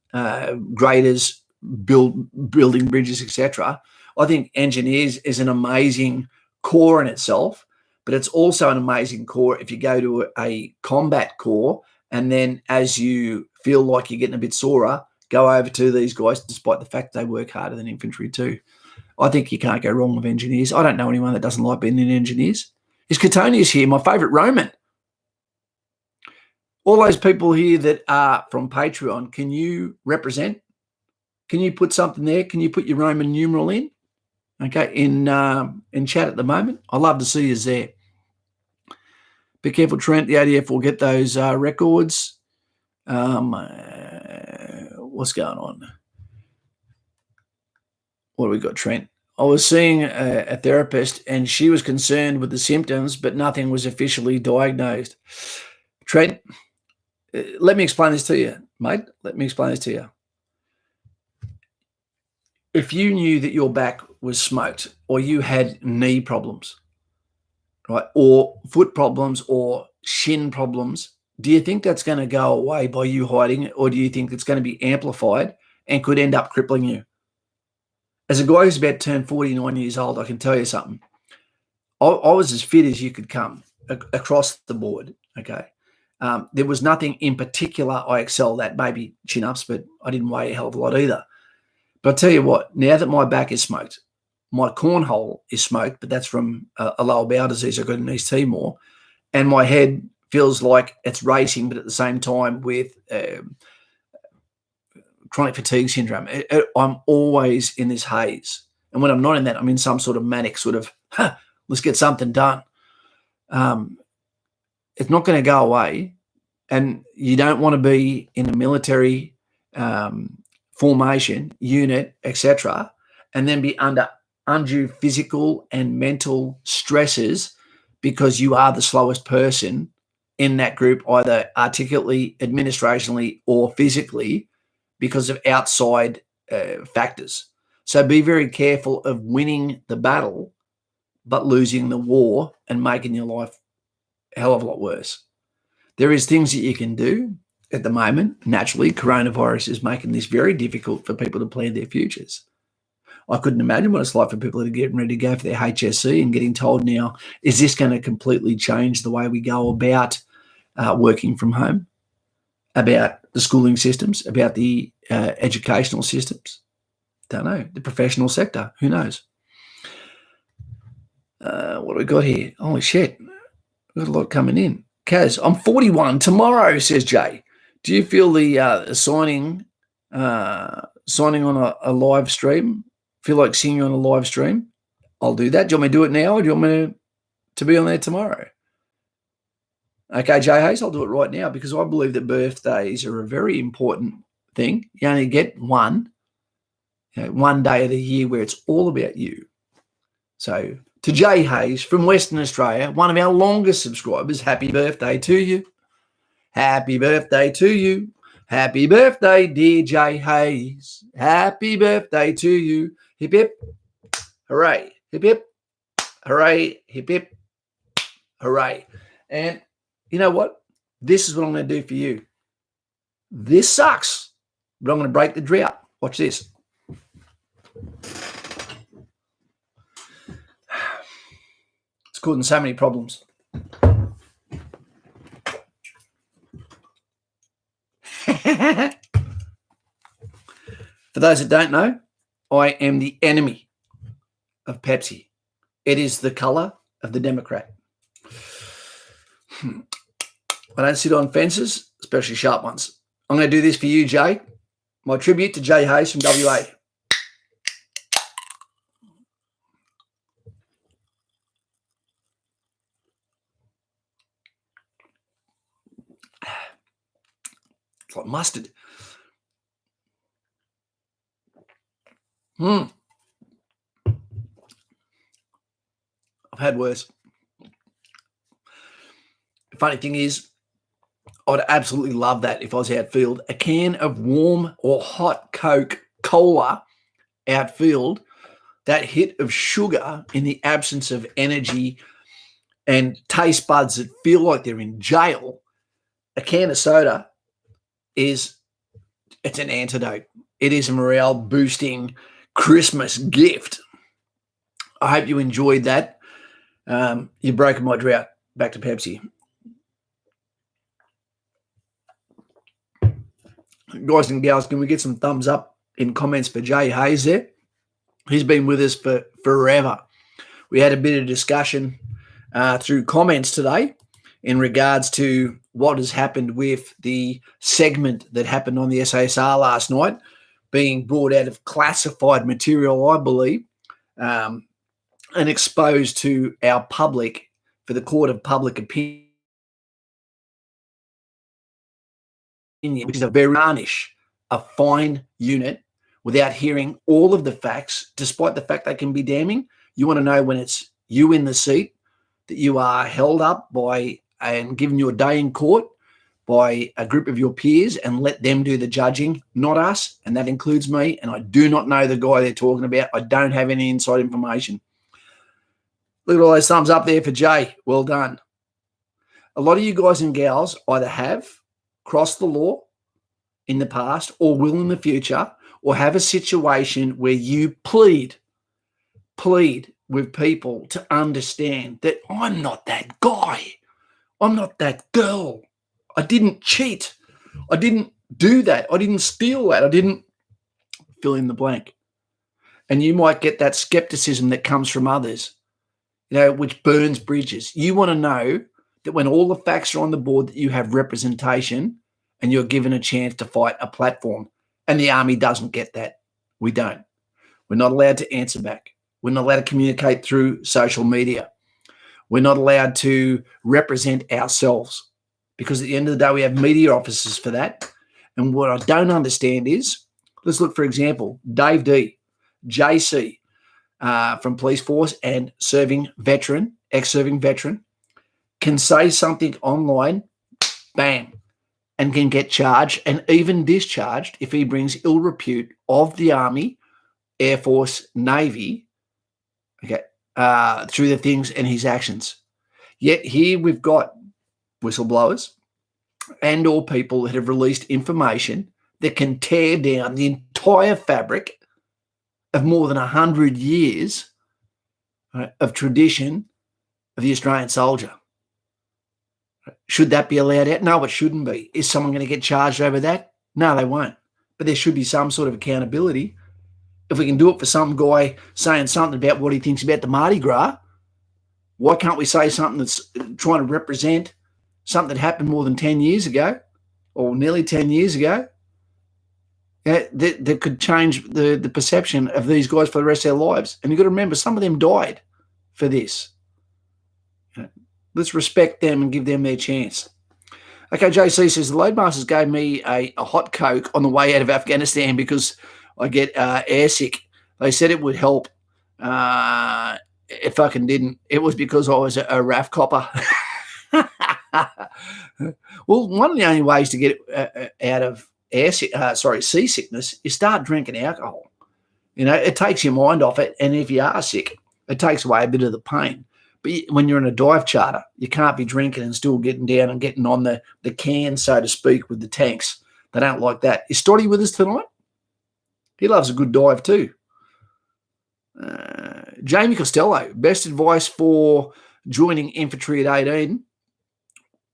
graders, building bridges, etc. I think engineers is an amazing core in itself, but it's also an amazing core if you go to a combat corps and then as you feel like you're getting a bit sorer, go over to these guys, despite the fact they work harder than infantry too. I think you can't go wrong with engineers. I don't know anyone that doesn't like being in engineers. Is Catonius here, my favourite Roman? All those people here that are from Patreon, can you represent? Can you put something there? Can you put your Roman numeral in? Okay, in chat at the moment. I'd love to see you there. Be careful, Trent. The ADF will get those records. What's going on? What do we got, Trent? I was seeing a therapist and she was concerned with the symptoms, but nothing was officially diagnosed. Trent, let me explain this to you, mate. Let me explain this to you. If you knew that your back was smoked or you had knee problems, right, or foot problems or shin problems, do you think that's going to go away by you hiding it, or do you think it's going to be amplified and could end up crippling you? As a guy who's about to turn 49 years old, I can tell you something. I was as fit as you could come across the board, okay? There was nothing in particular I excelled at, maybe chin-ups, but I didn't weigh a hell of a lot either. But I'll tell you what, now that my back is smoked, my cornhole is smoked, but that's from a lower bowel disease I got in East Timor, and my head feels like it's racing, but at the same time with chronic fatigue syndrome. I'm always in this haze. And when I'm not in that, I'm in some sort of manic sort of, let's get something done. It's not going to go away. And you don't want to be in a military formation, unit, etc., and then be under undue physical and mental stresses because you are the slowest person in that group, either articulately, administrationally, or physically, because of outside factors. So be very careful of winning the battle, but losing the war and making your life a hell of a lot worse. There is things that you can do at the moment. Naturally, coronavirus is making this very difficult for people to plan their futures. I couldn't imagine what it's like for people that are getting ready to go for their HSC and getting told now, is this going to completely change the way we go about working from home, about the schooling systems, about the educational systems? Don't know. The professional sector, who knows? What do we got here? Holy shit. We've got a lot coming in. Kaz, I'm 41 tomorrow, says Jay. Do you feel the signing on a live stream? Feel like singing on a live stream? I'll do that. Do you want me to do it now, or do you want me to be on there tomorrow? Okay, Jay Hayes, I'll do it right now because I believe that birthdays are a very important thing. You only get one day of the year where it's all about you. So to Jay Hayes from Western Australia, one of our longest subscribers, happy birthday to you. Happy birthday to you. Happy birthday, dear Jay Hayes. Happy birthday to you. Hip, hip, hooray. Hip, hip, hooray. Hip, hip, hooray. And you know what? This is what I'm going to do for you. This sucks, but I'm going to break the drought. Watch this. It's causing so many problems. For those that don't know, I am the enemy of Pepsi. It is the color of the Democrat. I don't sit on fences, especially sharp ones. I'm going to do this for you, Jay. My tribute to Jay Hayes from WA. It's like mustard. I've had worse. The funny thing is, I'd absolutely love that if I was outfield. A can of warm or hot Coca-Cola outfield, that hit of sugar in the absence of energy and taste buds that feel like they're in jail. A can of soda it's an antidote. It is a morale boosting Christmas gift. I hope you enjoyed that. You've broken my drought. Back to Pepsi. Guys and gals, can we get some thumbs up in comments for Jay Hayes there? He's been with us for forever. We had a bit of discussion through comments today in regards to what has happened with the segment that happened on the SASR last night, being brought out of classified material, I believe, and exposed to our public for the court of public opinion, which is a very garnish, a fine unit without hearing all of the facts, despite the fact they can be damning. You want to know when it's you in the seat, that you are held up by and given your day in court by a group of your peers and let them do the judging, not us, and that includes me, and I do not know the guy they're talking about. I don't have any inside information. Look at all those thumbs up there for Jay. Well done. A lot of you guys and gals either have crossed the law in the past or will in the future, or have a situation where you plead with people to understand that I'm not that guy. I'm not that girl. I didn't cheat. I didn't do that. I didn't steal that. I didn't fill in the blank. And you might get that skepticism that comes from others, which burns bridges. You want to know that when all the facts are on the board, that you have representation and you're given a chance to fight a platform. And the army doesn't get that. We don't. We're not allowed to answer back. We're not allowed to communicate through social media. We're not allowed to represent ourselves because at the end of the day, we have media officers for that. And what I don't understand is, let's look, for example, Dave D, JC from Police Force and ex-serving veteran, can say something online, bam, and can get charged and even discharged if he brings ill repute of the Army, Air Force, Navy, through the things and his actions. Yet here we've got whistleblowers and or people that have released information that can tear down the entire fabric of more than 100 years, right, of tradition of the Australian soldier. Should that be allowed out? No, it shouldn't be. Is someone going to get charged over that? No, they won't. But there should be some sort of accountability. If we can do it for some guy saying something about what he thinks about the Mardi Gras, why can't we say something that's trying to represent something that happened more than 10 years ago or nearly 10 years ago? That could change the perception of these guys for the rest of their lives. And you've got to remember, some of them died for this. Let's respect them and give them their chance. Okay, JC says, the Loadmasters gave me a hot Coke on the way out of Afghanistan because I get airsick. They said it would help. It fucking didn't. It was because I was a RAF copper. Well, one of the only ways to get out of seasickness is start drinking alcohol. You know, it takes your mind off it, and if you are sick, it takes away a bit of the pain. But when you're in a dive charter, you can't be drinking and still getting down and getting on the can, so to speak, with the tanks. They don't like that. Is Stoddy with us tonight? He loves a good dive too. Jamie Costello, best advice for joining infantry at 18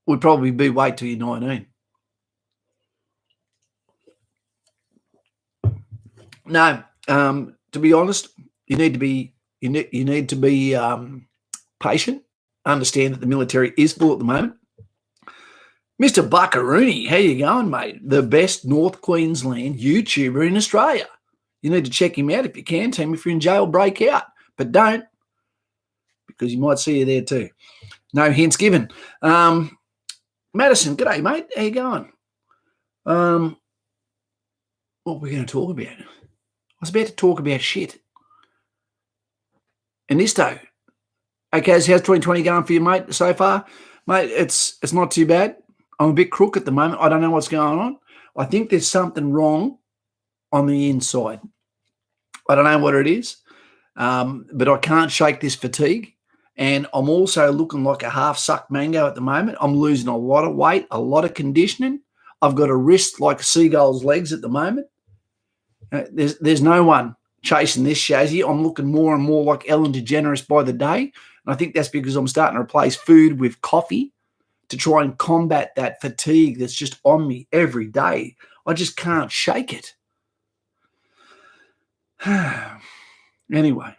would probably be wait till you're 19. No, to be honest, you need to be patient. Understand that the military is full at the moment. Mr. Buckaroony, how you going, mate? The best North Queensland YouTuber in Australia. You need to check him out if you can, team. If you're in jail, break out. But don't, because you might see you there too. No hints given. Madison, g'day, mate. How you going? What are we going to talk about? I was about to talk about shit. Anisto. Okay, so how's 2020 going for you, mate, so far? Mate, it's not too bad. I'm a bit crook at the moment. I don't know what's going on. I think there's something wrong on the inside. I don't know what it is, but I can't shake this fatigue. And I'm also looking like a half-sucked mango at the moment. I'm losing a lot of weight, a lot of conditioning. I've got a wrist like a seagull's legs at the moment. There's no one chasing this Shazzy. I'm looking more and more like Ellen DeGeneres by the day. And I think that's because I'm starting to replace food with coffee to try and combat that fatigue that's just on me every day. I just can't shake it. Anyway,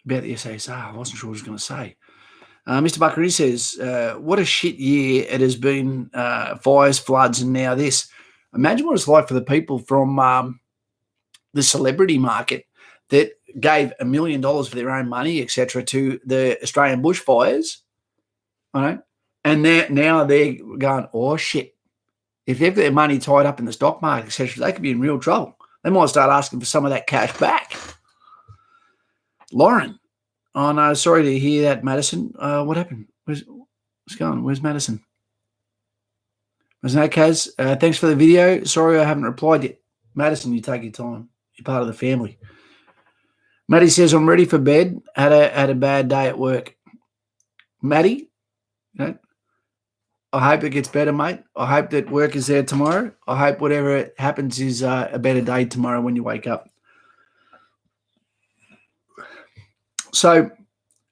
about the SASR, I wasn't sure what I was going to say. Mr. Buckery says, what a shit year it has been, fires, floods, and now this. Imagine what it's like for the people from the celebrity market that gave $1 million for their own money, etc., to the Australian bushfires, right? And now they're going, oh, shit. If they've got their money tied up in the stock market, etc., they could be in real trouble. They might start asking for some of that cash back. Lauren, oh, no, sorry to hear that, Madison. What happened? What's going on? Where's Madison? There's no Kaz. Thanks for the video. Sorry I haven't replied yet. Madison, you take your time. You're part of the family. Maddie says, I'm ready for bed. Had a bad day at work. Maddie, you know, I hope it gets better, mate. I hope that work is there tomorrow. I hope whatever happens is a better day tomorrow when you wake up. So,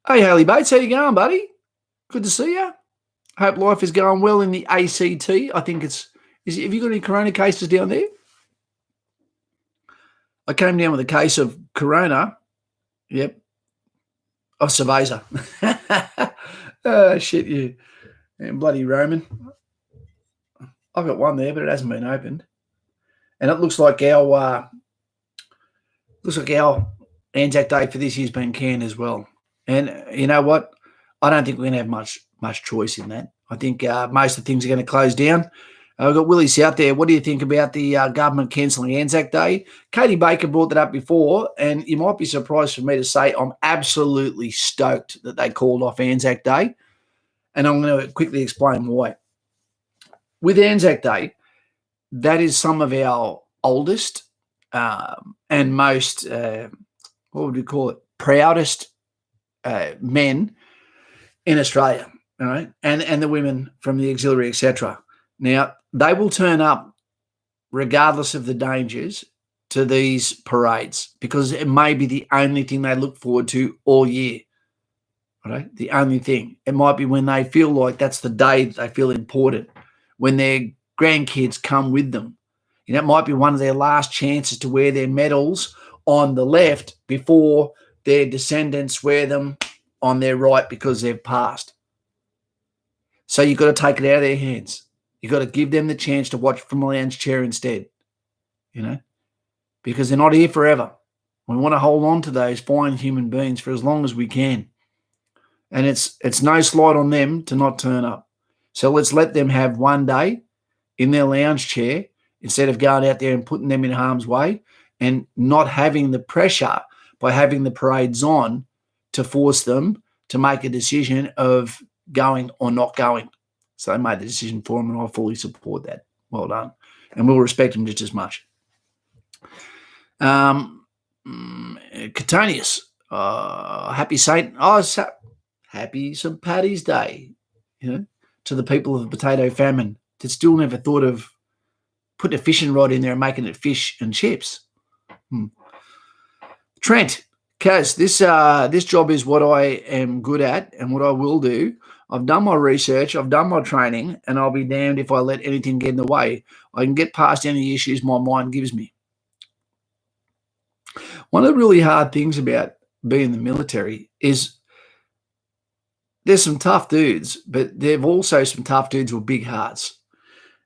hey, Haley Bates, how you going, buddy? Good to see you. Hope life is going well in the ACT. I think have you got any corona cases down there? I came down with a case of corona. Yep. Of Cerveza. Oh, shit, you. And bloody Roman. I've got one there, but it hasn't been opened. And it looks like our Anzac Day for this year's been canned as well. And you know what? I don't think we're going to have much choice in that. I think most of the things are going to close down. I've got Willie out there. What do you think about the government cancelling Anzac Day? Katie Baker brought that up before, and you might be surprised for me to say I'm absolutely stoked that they called off Anzac Day, and I'm going to quickly explain why. With Anzac Day, that is some of our oldest and most, what would we call it, proudest men in Australia, all right, and the women from the auxiliary, etc. Now, they will turn up regardless of the dangers to these parades because it may be the only thing they look forward to all year. Right? The only thing. It might be when they feel like that's the day that they feel important, when their grandkids come with them. You know, it might be one of their last chances to wear their medals on the left before their descendants wear them on their right because they've passed. So you've got to take it out of their hands. You've got to give them the chance to watch from a lounge chair instead, you know, because they're not here forever. We want to hold on to those fine human beings for as long as we can. And it's no slight on them to not turn up. So let's let them have one day in their lounge chair instead of going out there and putting them in harm's way and not having the pressure by having the parades on to force them to make a decision of going or not going. So they made the decision for them, and I fully support that. Well done. And we'll respect them just as much. Catonius, happy Saint. Happy St. Paddy's Day, you know, to the people of the potato famine that still never thought of putting a fishing rod in there and making it fish and chips. Trent, Kaz, this job is what I am good at and what I will do. I've done my research, I've done my training, and I'll be damned if I let anything get in the way. I can get past any issues my mind gives me. One of the really hard things about being in the military is there's some tough dudes, but there's also some tough dudes with big hearts.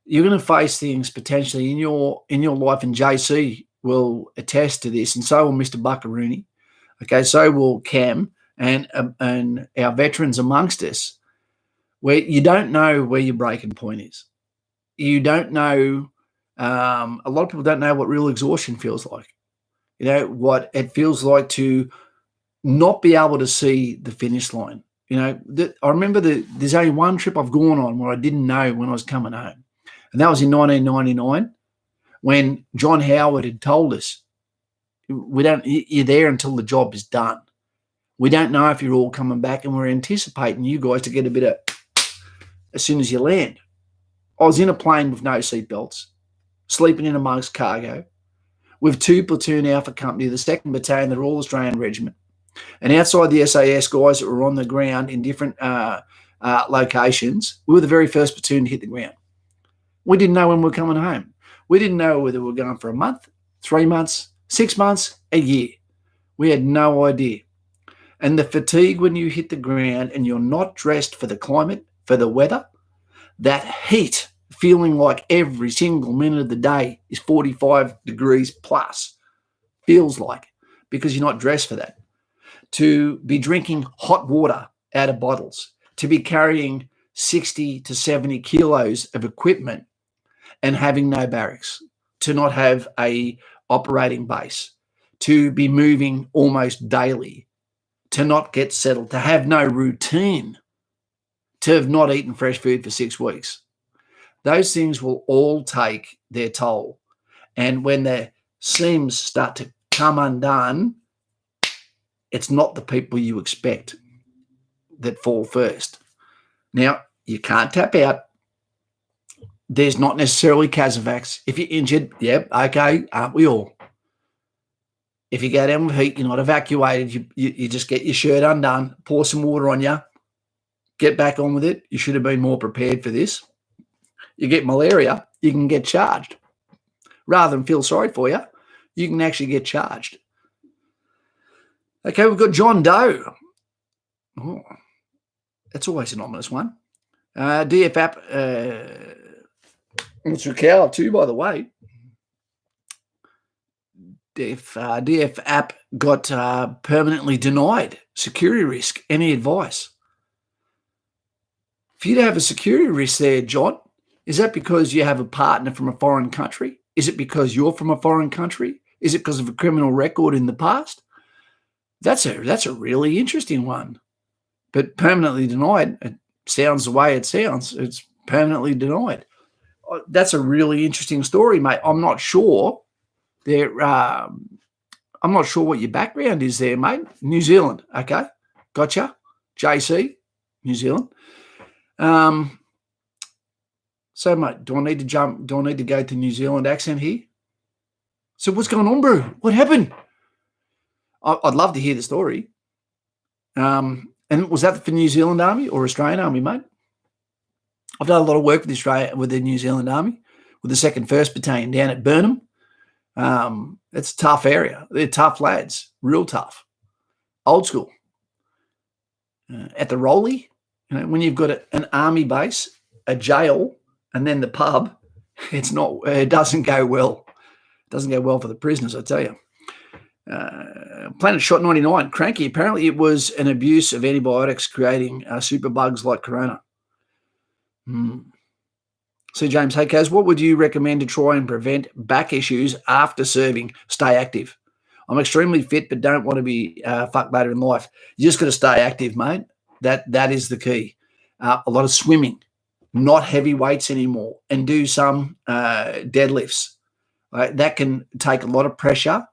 You're going to face things potentially in your life, and JC will attest to this, and so will Mr. Buckaroony. Okay, so will Cam and our veterans amongst us, where you don't know where your breaking point is. You don't know. A lot of people don't know what real exhaustion feels like. You know what it feels like to not be able to see the finish line. You know, I remember there's only one trip I've gone on where I didn't know when I was coming home. And that was in 1999 when John Howard had told us, you're there until the job is done. We don't know if you're all coming back, and we're anticipating you guys to get a bit of as soon as you land. I was in a plane with no seatbelts, sleeping in amongst cargo, with 2 platoon Alpha Company, the 2nd Battalion, the Royal Australian Regiment. And outside the SAS guys that were on the ground in different locations, we were the very first platoon to hit the ground. We didn't know when we were coming home. We didn't know whether we were going for a month, 3 months, 6 months, a year. We had no idea. And the fatigue when you hit the ground and you're not dressed for the climate, for the weather, that heat, feeling like every single minute of the day is 45 degrees plus, feels like, because you're not dressed for that. To be drinking hot water out of bottles, to be carrying 60 to 70 kilos of equipment and having no barracks, to not have a operating base, to be moving almost daily, to not get settled, to have no routine, to have not eaten fresh food for 6 weeks. Those things will all take their toll. And when the seams start to come undone, it's not the people you expect that fall first. Now, you can't tap out. There's not necessarily Casavax. If you're injured, yep, okay, aren't we all? If you go down with heat, you're not evacuated, you just get your shirt undone, pour some water on you, get back on with it. You should have been more prepared for this. You get malaria, you can get charged. Rather than feel sorry for you, you can actually get charged. Okay, we've got John Doe. Oh, that's always an ominous one. DF app, it's Raquel too, by the way. DF app got permanently denied security risk. Any advice? For you to have a security risk there, John, is that because you have a partner from a foreign country? Is it because you're from a foreign country? Is it because of a criminal record in the past? That's a really interesting one. But permanently denied, it sounds the way it sounds. It's permanently denied. That's a really interesting story, mate. I'm not sure I'm not sure what your background is there, mate. New Zealand, okay. Gotcha. JC, New Zealand. So, mate, do I need to jump? Do I need to go to New Zealand accent here? So what's going on, bro? What happened? I'd love to hear the story. And was that for New Zealand Army or Australian Army, mate? I've done a lot of work with the New Zealand Army, with the 2nd 1st Battalion down at Burnham. It's a tough area. They're tough lads, real tough, old school. At the Rolly, when you've got an army base, a jail, and then the pub, it doesn't go well. It doesn't go well for the prisoners, I tell you. Planet Shot 99, cranky. Apparently it was an abuse of antibiotics creating superbugs like corona. So James, hey Kaz, what would you recommend to try and prevent back issues after serving? Stay active. I'm extremely fit, but don't want to be fucked later in life. You just got to stay active, mate. That is the key. A lot of swimming, not heavy weights anymore, and do some deadlifts. That can take a lot of pressure,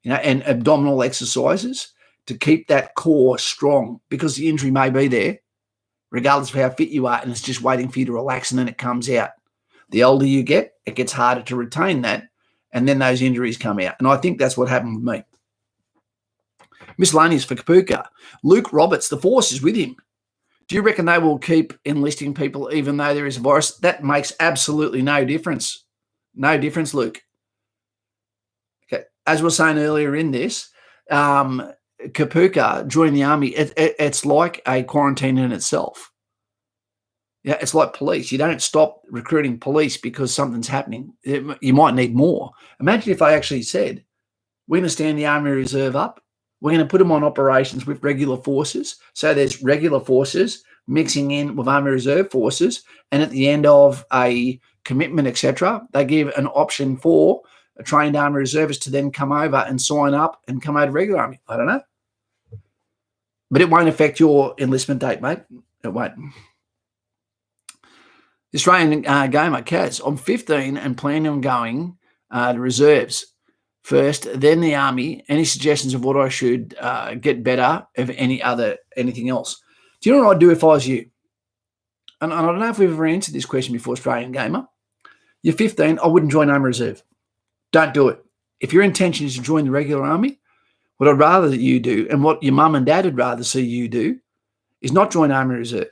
and abdominal exercises to keep that core strong, because the injury may be there, regardless of how fit you are, and it's just waiting for you to relax, and then it comes out. The older you get, it gets harder to retain that, and then those injuries come out. And I think that's what happened with me. Miscellaneous for Kapuka. Luke Roberts, the force is with him. Do you reckon they will keep enlisting people even though there is a virus? That makes absolutely no difference. No difference, Luke. Okay. As we were saying earlier in this, Kapuka joining the army, it's like a quarantine in itself. Yeah, it's like police. You don't stop recruiting police because something's happening. You might need more. Imagine if they actually said, we're going to stand the Army Reserve up. We're going to put them on operations with regular forces. So there's regular forces mixing in with Army Reserve forces. And at the end of a commitment, etc., they give an option for a trained Army Reservist to then come over and sign up and come out of regular Army. I don't know. But it won't affect your enlistment date, mate. It won't. The Australian gamer, Kaz, I'm 15 and planning on going to reserves first, then the army. Any suggestions of what I should get better of anything else? Do you know what I'd do if I was you? And I don't know if we've ever answered this question before, Australian gamer. You're 15, I wouldn't join Army Reserve. Don't do it. If your intention is to join the regular army, what I'd rather that you do, and what your mum and dad would rather see you do, is not join Army Reserve.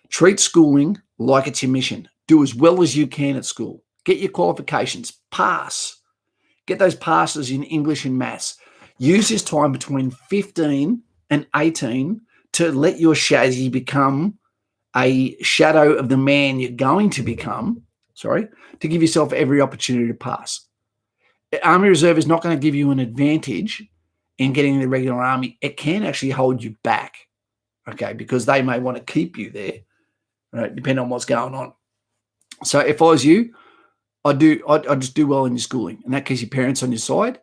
Treat schooling like it's your mission. Do as well as you can at school. Get your qualifications. Pass. Get those passes in English and maths. Use this time between 15 and 18 to let your shazzy become a shadow of the man you're going to become, to give yourself every opportunity to pass. Army Reserve is not going to give you an advantage in getting in the regular army. It can actually hold you back, because they may want to keep you there, right, depending on what's going on. So if I was you, I'd just do well in your schooling, and that keeps your parents on your side.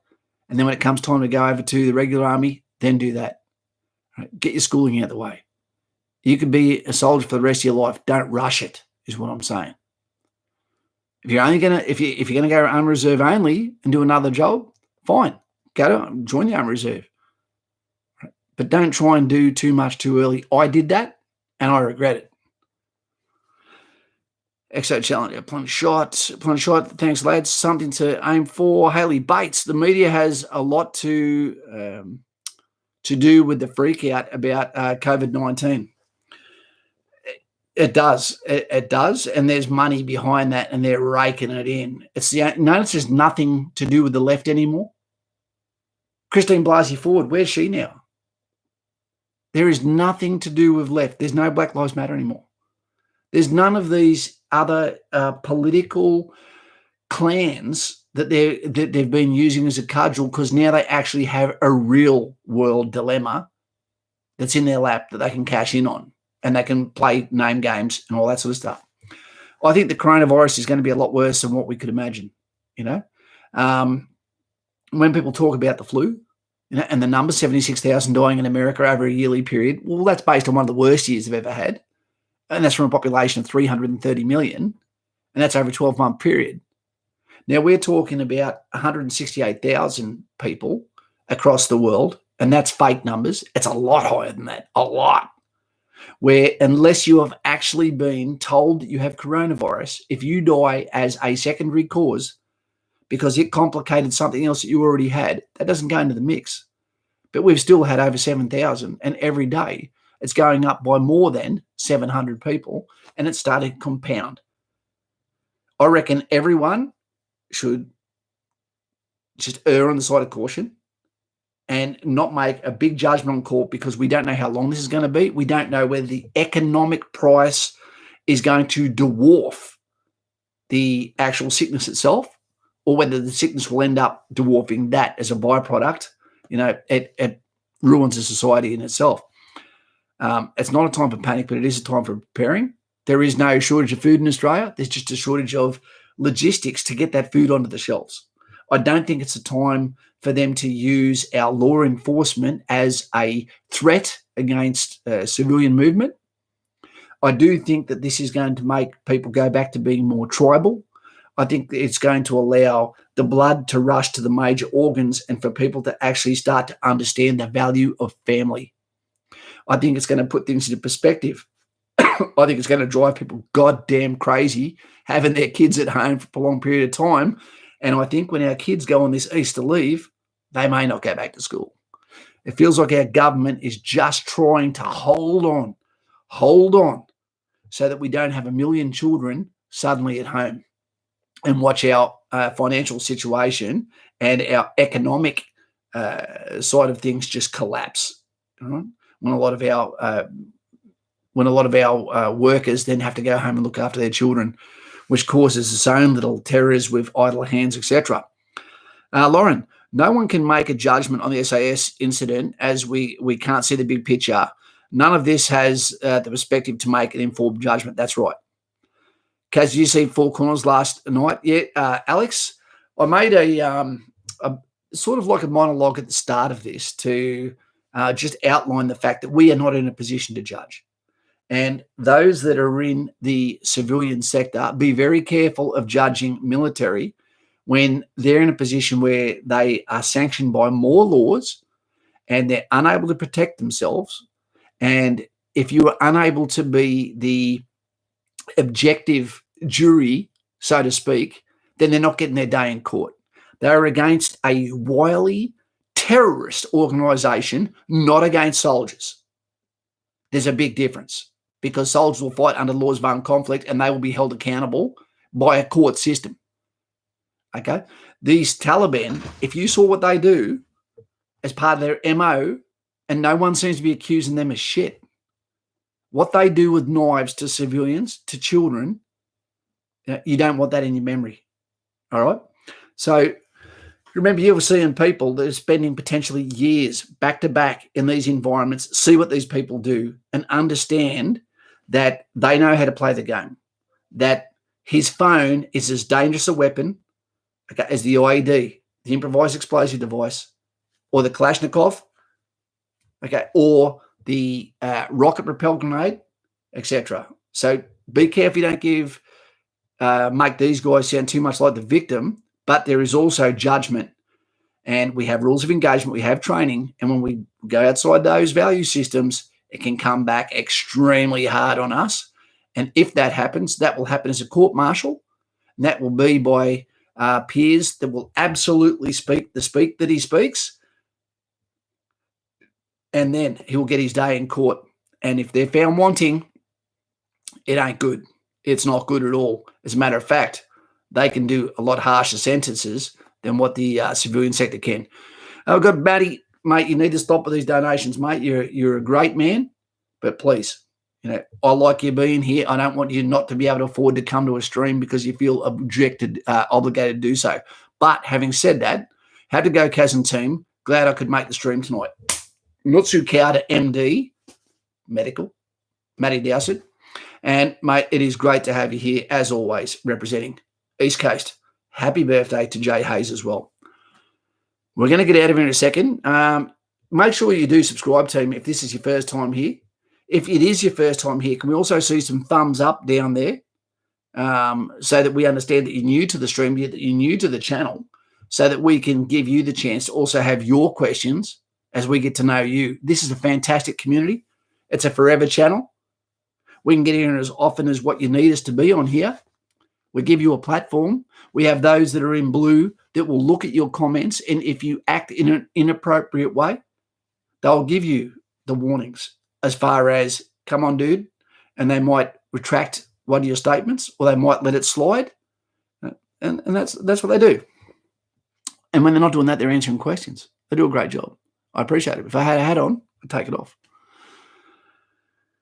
And then when it comes time to go over to the regular army, then do that. Right? Get your schooling out of the way. You can be a soldier for the rest of your life. Don't rush it, is what I'm saying. If you're gonna go Army Reserve only and do another job, fine. Join the Army Reserve. Right? But don't try and do too much too early. I did that and I regret it. Exo Challenger, plenty shot. Thanks, lads. Something to aim for. Haley Bates, the media has a lot to do with the freak out about COVID-19. It does. It does. And there's money behind that, and they're raking it in. Notice there's nothing to do with the left anymore. Christine Blasey Ford, where's she now? There is nothing to do with left. There's no Black Lives Matter anymore. There's none of these other political clans that they've been using as a cudgel, because now they actually have a real world dilemma that's in their lap that they can cash in on, and they can play name games and all that sort of stuff. I think the coronavirus is going to be a lot worse than what we could imagine. When people talk about the flu, and the number 76,000 dying in America over a yearly period, well, that's based on one of the worst years they've ever had. And that's from a population of 330 million, and that's over a 12-month period. Now, we're talking about 168,000 people across the world, and that's fake numbers. It's a lot higher than that, a lot. where unless you have actually been told that you have coronavirus, if you die as a secondary cause because it complicated something else that you already had, that doesn't go into the mix. But we've still had over 7,000, and every day it's going up by more than 700 people, and it's starting to compound. I reckon everyone should just err on the side of caution and not make a big judgment on court, because we don't know how long this is going to be. We don't know whether the economic price is going to dwarf the actual sickness itself, or whether the sickness will end up dwarfing that as a byproduct. It ruins the society in itself. It's not a time for panic, but it is a time for preparing. There is no shortage of food in Australia. There's just a shortage of logistics to get that food onto the shelves. I don't think it's a time for them to use our law enforcement as a threat against civilian movement. I do think that this is going to make people go back to being more tribal. I think it's going to allow the blood to rush to the major organs and for people to actually start to understand the value of family. I think it's going to put things into perspective. I think it's going to drive people goddamn crazy having their kids at home for a prolonged period of time. And I think when our kids go on this Easter leave, they may not go back to school. It feels like our government is just trying to hold on, so that we don't have 1 million children suddenly at home and watch our financial situation and our economic side of things just collapse. Right? When a lot of our workers then have to go home and look after their children, which causes its own little terrors with idle hands, etc. Lauren, no one can make a judgment on the SAS incident as we can't see the big picture. None of this has the perspective to make an informed judgment. That's right. Kaz, you see Four Corners last night? Yeah, Alex, I made a sort of like a monologue at the start of this to just outline the fact that we are not in a position to judge. And those that are in the civilian sector, be very careful of judging military when they're in a position where they are sanctioned by more laws and they're unable to protect themselves. And if you are unable to be the objective jury, so to speak, then they're not getting their day in court. They're against a wily terrorist organisation, not against soldiers. There's a big difference, because soldiers will fight under laws of armed conflict and they will be held accountable by a court system. Okay? These Taliban, if you saw what they do as part of their MO, and no one seems to be accusing them of shit, what they do with knives to civilians, to children, you don't want that in your memory. All right? So remember, you're seeing people that are spending potentially years back to back in these environments, see what these people do, and understand that they know how to play the game, that his phone is as dangerous a weapon as the IED, the improvised explosive device, or the Kalashnikov, or the rocket-propelled grenade, etc. So be careful you don't make these guys sound too much like the victim, but there is also judgment. And we have rules of engagement, we have training, and when we go outside those value systems, it can come back extremely hard on us. And if that happens, that will happen as a court-martial, and that will be by peers that will absolutely speak the speak that he speaks, and then he will get his day in court. And if they're found wanting, it ain't good. It's not good at all. As a matter of fact, they can do a lot harsher sentences than what the civilian sector can. I've got Matty, mate, you need to stop with these donations, mate. You're a great man, but please, I like you being here. I don't want you not to be able to afford to come to a stream because you feel obligated to do so. But having said that, had to go, Kaz and team. Glad I could make the stream tonight. Nutsu Kauda, MD, Medical, Matty Dowsett. And, mate, it is great to have you here, as always, representing East Coast. Happy birthday to Jay Hayes as well. We're going to get out of here in a second. Make sure you do subscribe, team, if this is your first time here. If it is your first time here, can we also see some thumbs up down there so that we understand that you're new to the stream, that you're new to the channel, so that we can give you the chance to also have your questions as we get to know you. This is a fantastic community. It's a forever channel. We can get in as often as what you need us to be on here. We give you a platform. We have those that are in blue that will look at your comments, and if you act in an inappropriate way, they'll give you the warnings as far as, come on, dude, and they might retract one of your statements, or they might let it slide, and that's what they do. And when they're not doing that, they're answering questions. They do a great job. I appreciate it. If I had a hat on, I'd take it off.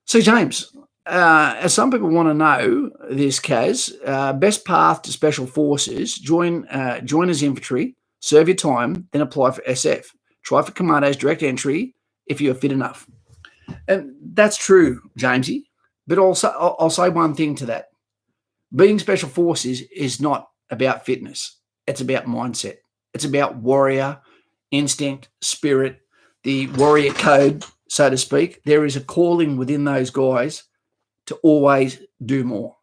So, James, as some people want to know this, Kaz, best path to Special Forces, join as infantry, serve your time, then apply for SF. Try for commandos, direct entry if you're fit enough. And that's true, Jamesy. But also, I'll say one thing to that. Being Special Forces is not about fitness. It's about mindset. It's about warrior instinct, spirit, the warrior code, so to speak. There is a calling within those guys to always do more.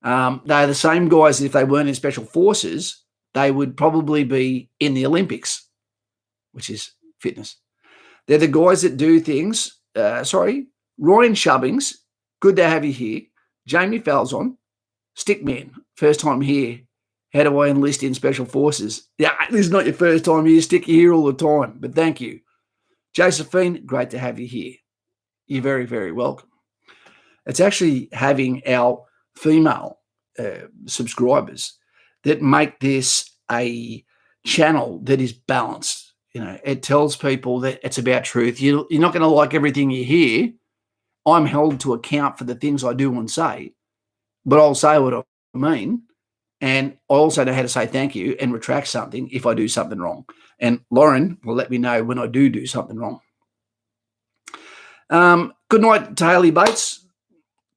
They're the same guys that if they weren't in Special Forces, they would probably be in the Olympics, which is fitness. They're the guys that do things. Ryan Shubbings, good to have you here. Jamie Falzon, Stickman, first time here. How do I enlist in Special Forces? Yeah, this is not your first time here. Stick you here all the time, but thank you. Josephine, great to have you here. You're very, very welcome. It's actually having our female subscribers that make this a channel that is balanced. It tells people that it's about truth. You're not going to like everything you hear. I'm held to account for the things I do and say, but I'll say what I mean. And I also know how to say thank you and retract something if I do something wrong. And Lauren will let me know when I do something wrong. Good night to Haley Bates.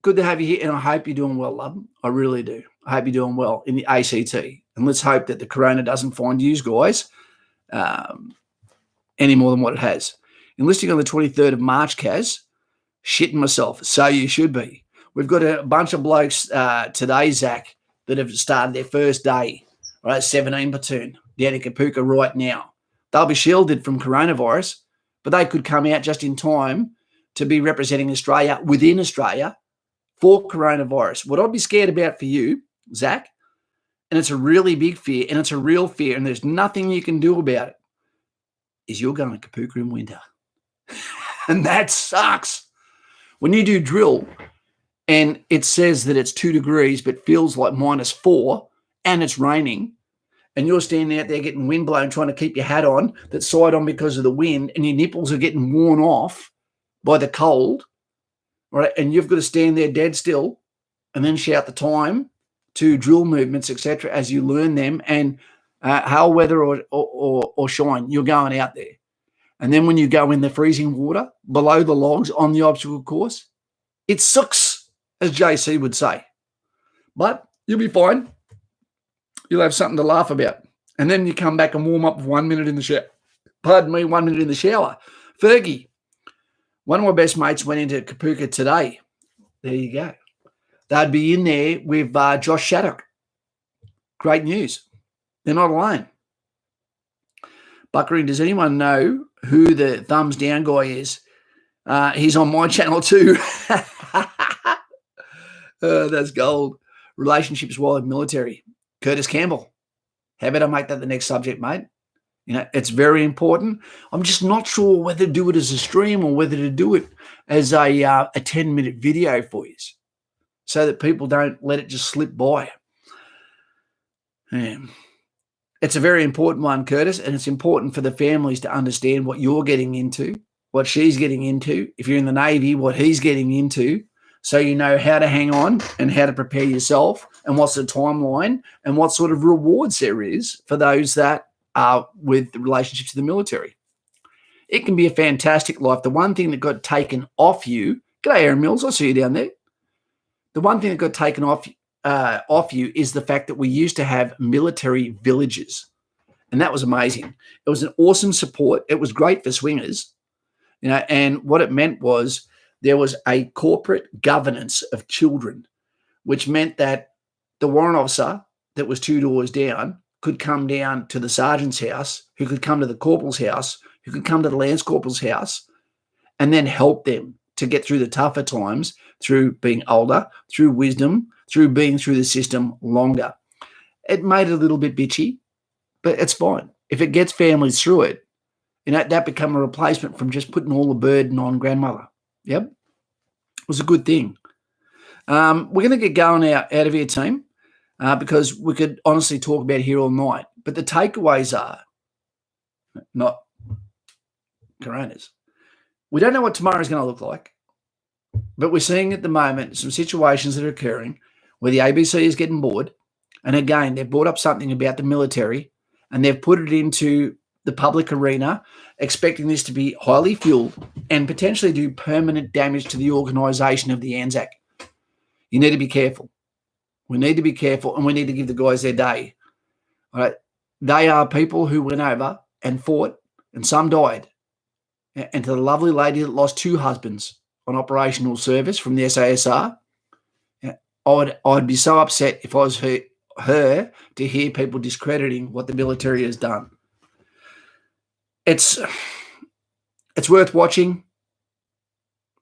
Good to have you here, and I hope you're doing well, love. I really do. I hope you're doing well in the ACT. And let's hope that the corona doesn't find you guys any more than what it has. Enlisting on the 23rd of March, Kaz. Shitting myself. So you should be. We've got a bunch of blokes today, Zach, that have started their first day, right? 17 platoon down in Kapuka right now. They'll be shielded from coronavirus, but they could come out just in time to be representing Australia within Australia for coronavirus. What I'd be scared about for you, Zach, and it's a really big fear, and it's a real fear, and there's nothing you can do about it, is you're going to Kapuka in winter. And that sucks. When you do drill, and it says that it's 2 degrees, but feels like -4, and it's raining, and you're standing out there getting wind blown, trying to keep your hat on that's side on because of the wind, and your nipples are getting worn off by the cold, right? And you've got to stand there dead still and then shout the time to drill movements, etc., as you learn them. And hail, weather, or shine, you're going out there. And then when you go in the freezing water below the logs on the obstacle course, it sucks, as JC would say. But you'll be fine. You'll have something to laugh about. And then you come back and warm up 1 minute in the shower. Pardon me, 1 minute in the shower. Fergie, one of my best mates went into Kapuka today. There you go. They'd be in there with Josh Shattuck. Great news. They're not alone. Buckering, does anyone know who the thumbs down guy is? He's on my channel too. That's gold. Relationships while in military. Curtis Campbell. How about I make that the next subject, mate? It's very important. I'm just not sure whether to do it as a stream or whether to do it as a 10-minute video for you so that people don't let it just slip by. It's a very important one, Curtis, and it's important for the families to understand what you're getting into, what she's getting into. If you're in the Navy, what he's getting into, so you know how to hang on and how to prepare yourself and what's the timeline and what sort of rewards there is for those that are with the relationship to the military. It can be a fantastic life. The one thing that got taken off you, g'day Aaron Mills, I see you down there. The one thing that got taken off you is the fact that we used to have military villages, and that was amazing. It was an awesome support. It was great for swingers, and what it meant was there was a corporate governance of children, which meant that the warrant officer that was 2 doors down could come down to the sergeant's house, who could come to the corporal's house, who could come to the lance corporal's house, and then help them to get through the tougher times through being older, through wisdom, through being through the system longer. It made it a little bit bitchy, but it's fine. If it gets families through it, that become a replacement from just putting all the burden on grandmother. Yep. It was a good thing. We're going to get going out of here, team, because we could honestly talk about it here all night. But the takeaways are not coronas. We don't know what tomorrow is going to look like, but we're seeing at the moment some situations that are occurring where the ABC is getting bored. And again, they've brought up something about the military and they've put it into the public arena, expecting this to be highly fueled and potentially do permanent damage to the organisation of the Anzac. You need to be careful. We need to be careful, and we need to give the guys their day. All right? They are people who went over and fought, and some died. And to the lovely lady that lost 2 husbands on operational service from the SASR, I'd be so upset if I was her to hear people discrediting what the military has done. It's worth watching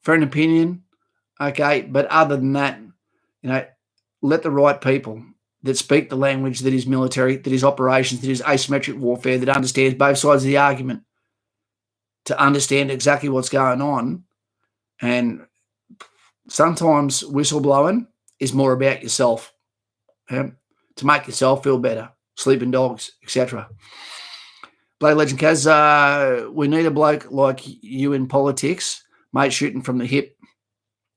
for an opinion, okay? But other than that, let the right people that speak the language that is military, that is operations, that is asymmetric warfare, that understands both sides of the argument, to understand exactly what's going on. And sometimes whistleblowing is more about yourself, to make yourself feel better, sleeping dogs, etc. Bloke Legend Kaz, we need a bloke like you in politics, mate, shooting from the hip.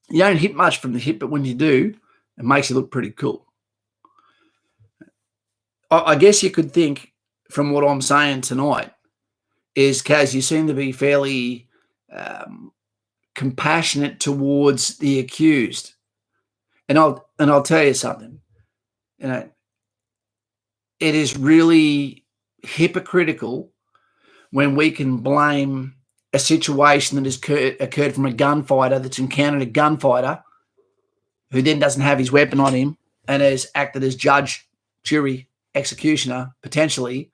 You don't hit much from the hip, but when you do, it makes you look pretty cool. I guess you could think from what I'm saying tonight is, Kaz, you seem to be fairly compassionate towards the accused. And I'll tell you something. It is really hypocritical when we can blame a situation that has occurred from a gunfighter that's encountered a gunfighter who then doesn't have his weapon on him and has acted as judge, jury, executioner, potentially.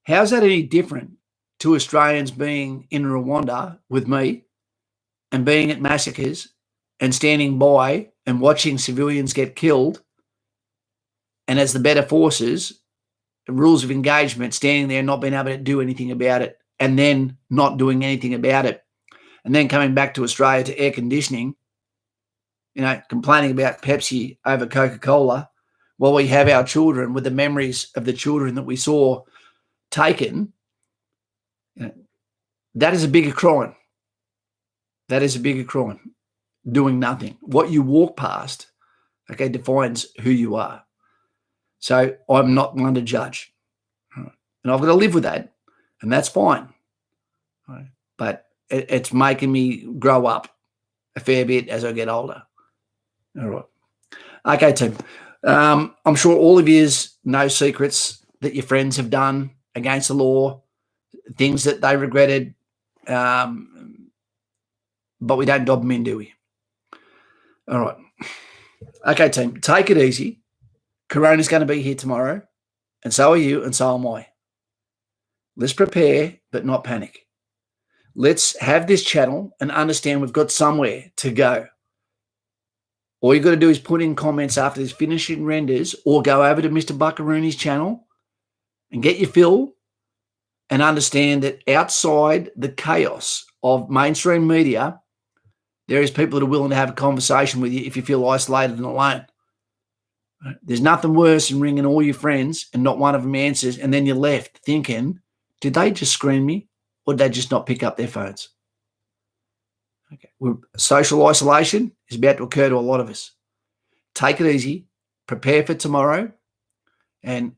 How's that any different to Australians being in Rwanda with me and being at massacres and standing by and watching civilians get killed, and as the better forces, the rules of engagement, standing there and not being able to do anything about it, and then not doing anything about it, and then coming back to Australia to air conditioning, complaining about Pepsi over Coca-Cola, while we have our children with the memories of the children that we saw taken. That is a bigger crime. That is a bigger crime. Doing nothing. What you walk past, defines who you are. So I'm not one to judge. And I've got to live with that, and that's fine. But it's making me grow up a fair bit as I get older. All right. Okay, team. I'm sure all of you know secrets that your friends have done against the law, things that they regretted, but we don't dob them in, do we? All right. Okay, team. Take it easy. Corona's going to be here tomorrow, and so are you, and so am I. Let's prepare, but not panic. Let's have this channel and understand we've got somewhere to go. All you've got to do is put in comments after this finishing renders, or go over to Mr. Buckarooni's channel and get your fill, and understand that outside the chaos of mainstream media, there is people that are willing to have a conversation with you if you feel isolated and alone. There's nothing worse than ringing all your friends and not one of them answers, and then you're left thinking, did they just screen me, or did they just not pick up their phones? Okay. Social isolation is about to occur to a lot of us. Take it easy, prepare for tomorrow, and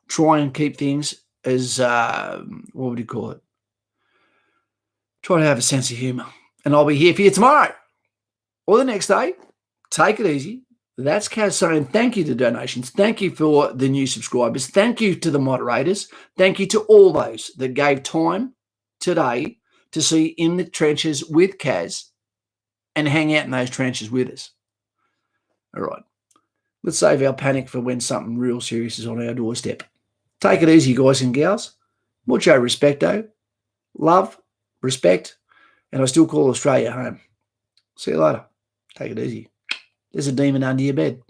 try and keep things as, what would you call it? Try to have a sense of humor. And I'll be here for you tomorrow or the next day. Take it easy. That's Kaz saying thank you to donations. Thank you for the new subscribers. Thank you to the moderators. Thank you to all those that gave time today to see In the Trenches with Kaz and hang out in those trenches with us. All right. Let's save our panic for when something real serious is on our doorstep. Take it easy, guys and gals. Mucho respecto. Love, respect, and I still call Australia home. See you later. Take it easy. There's a demon under your bed.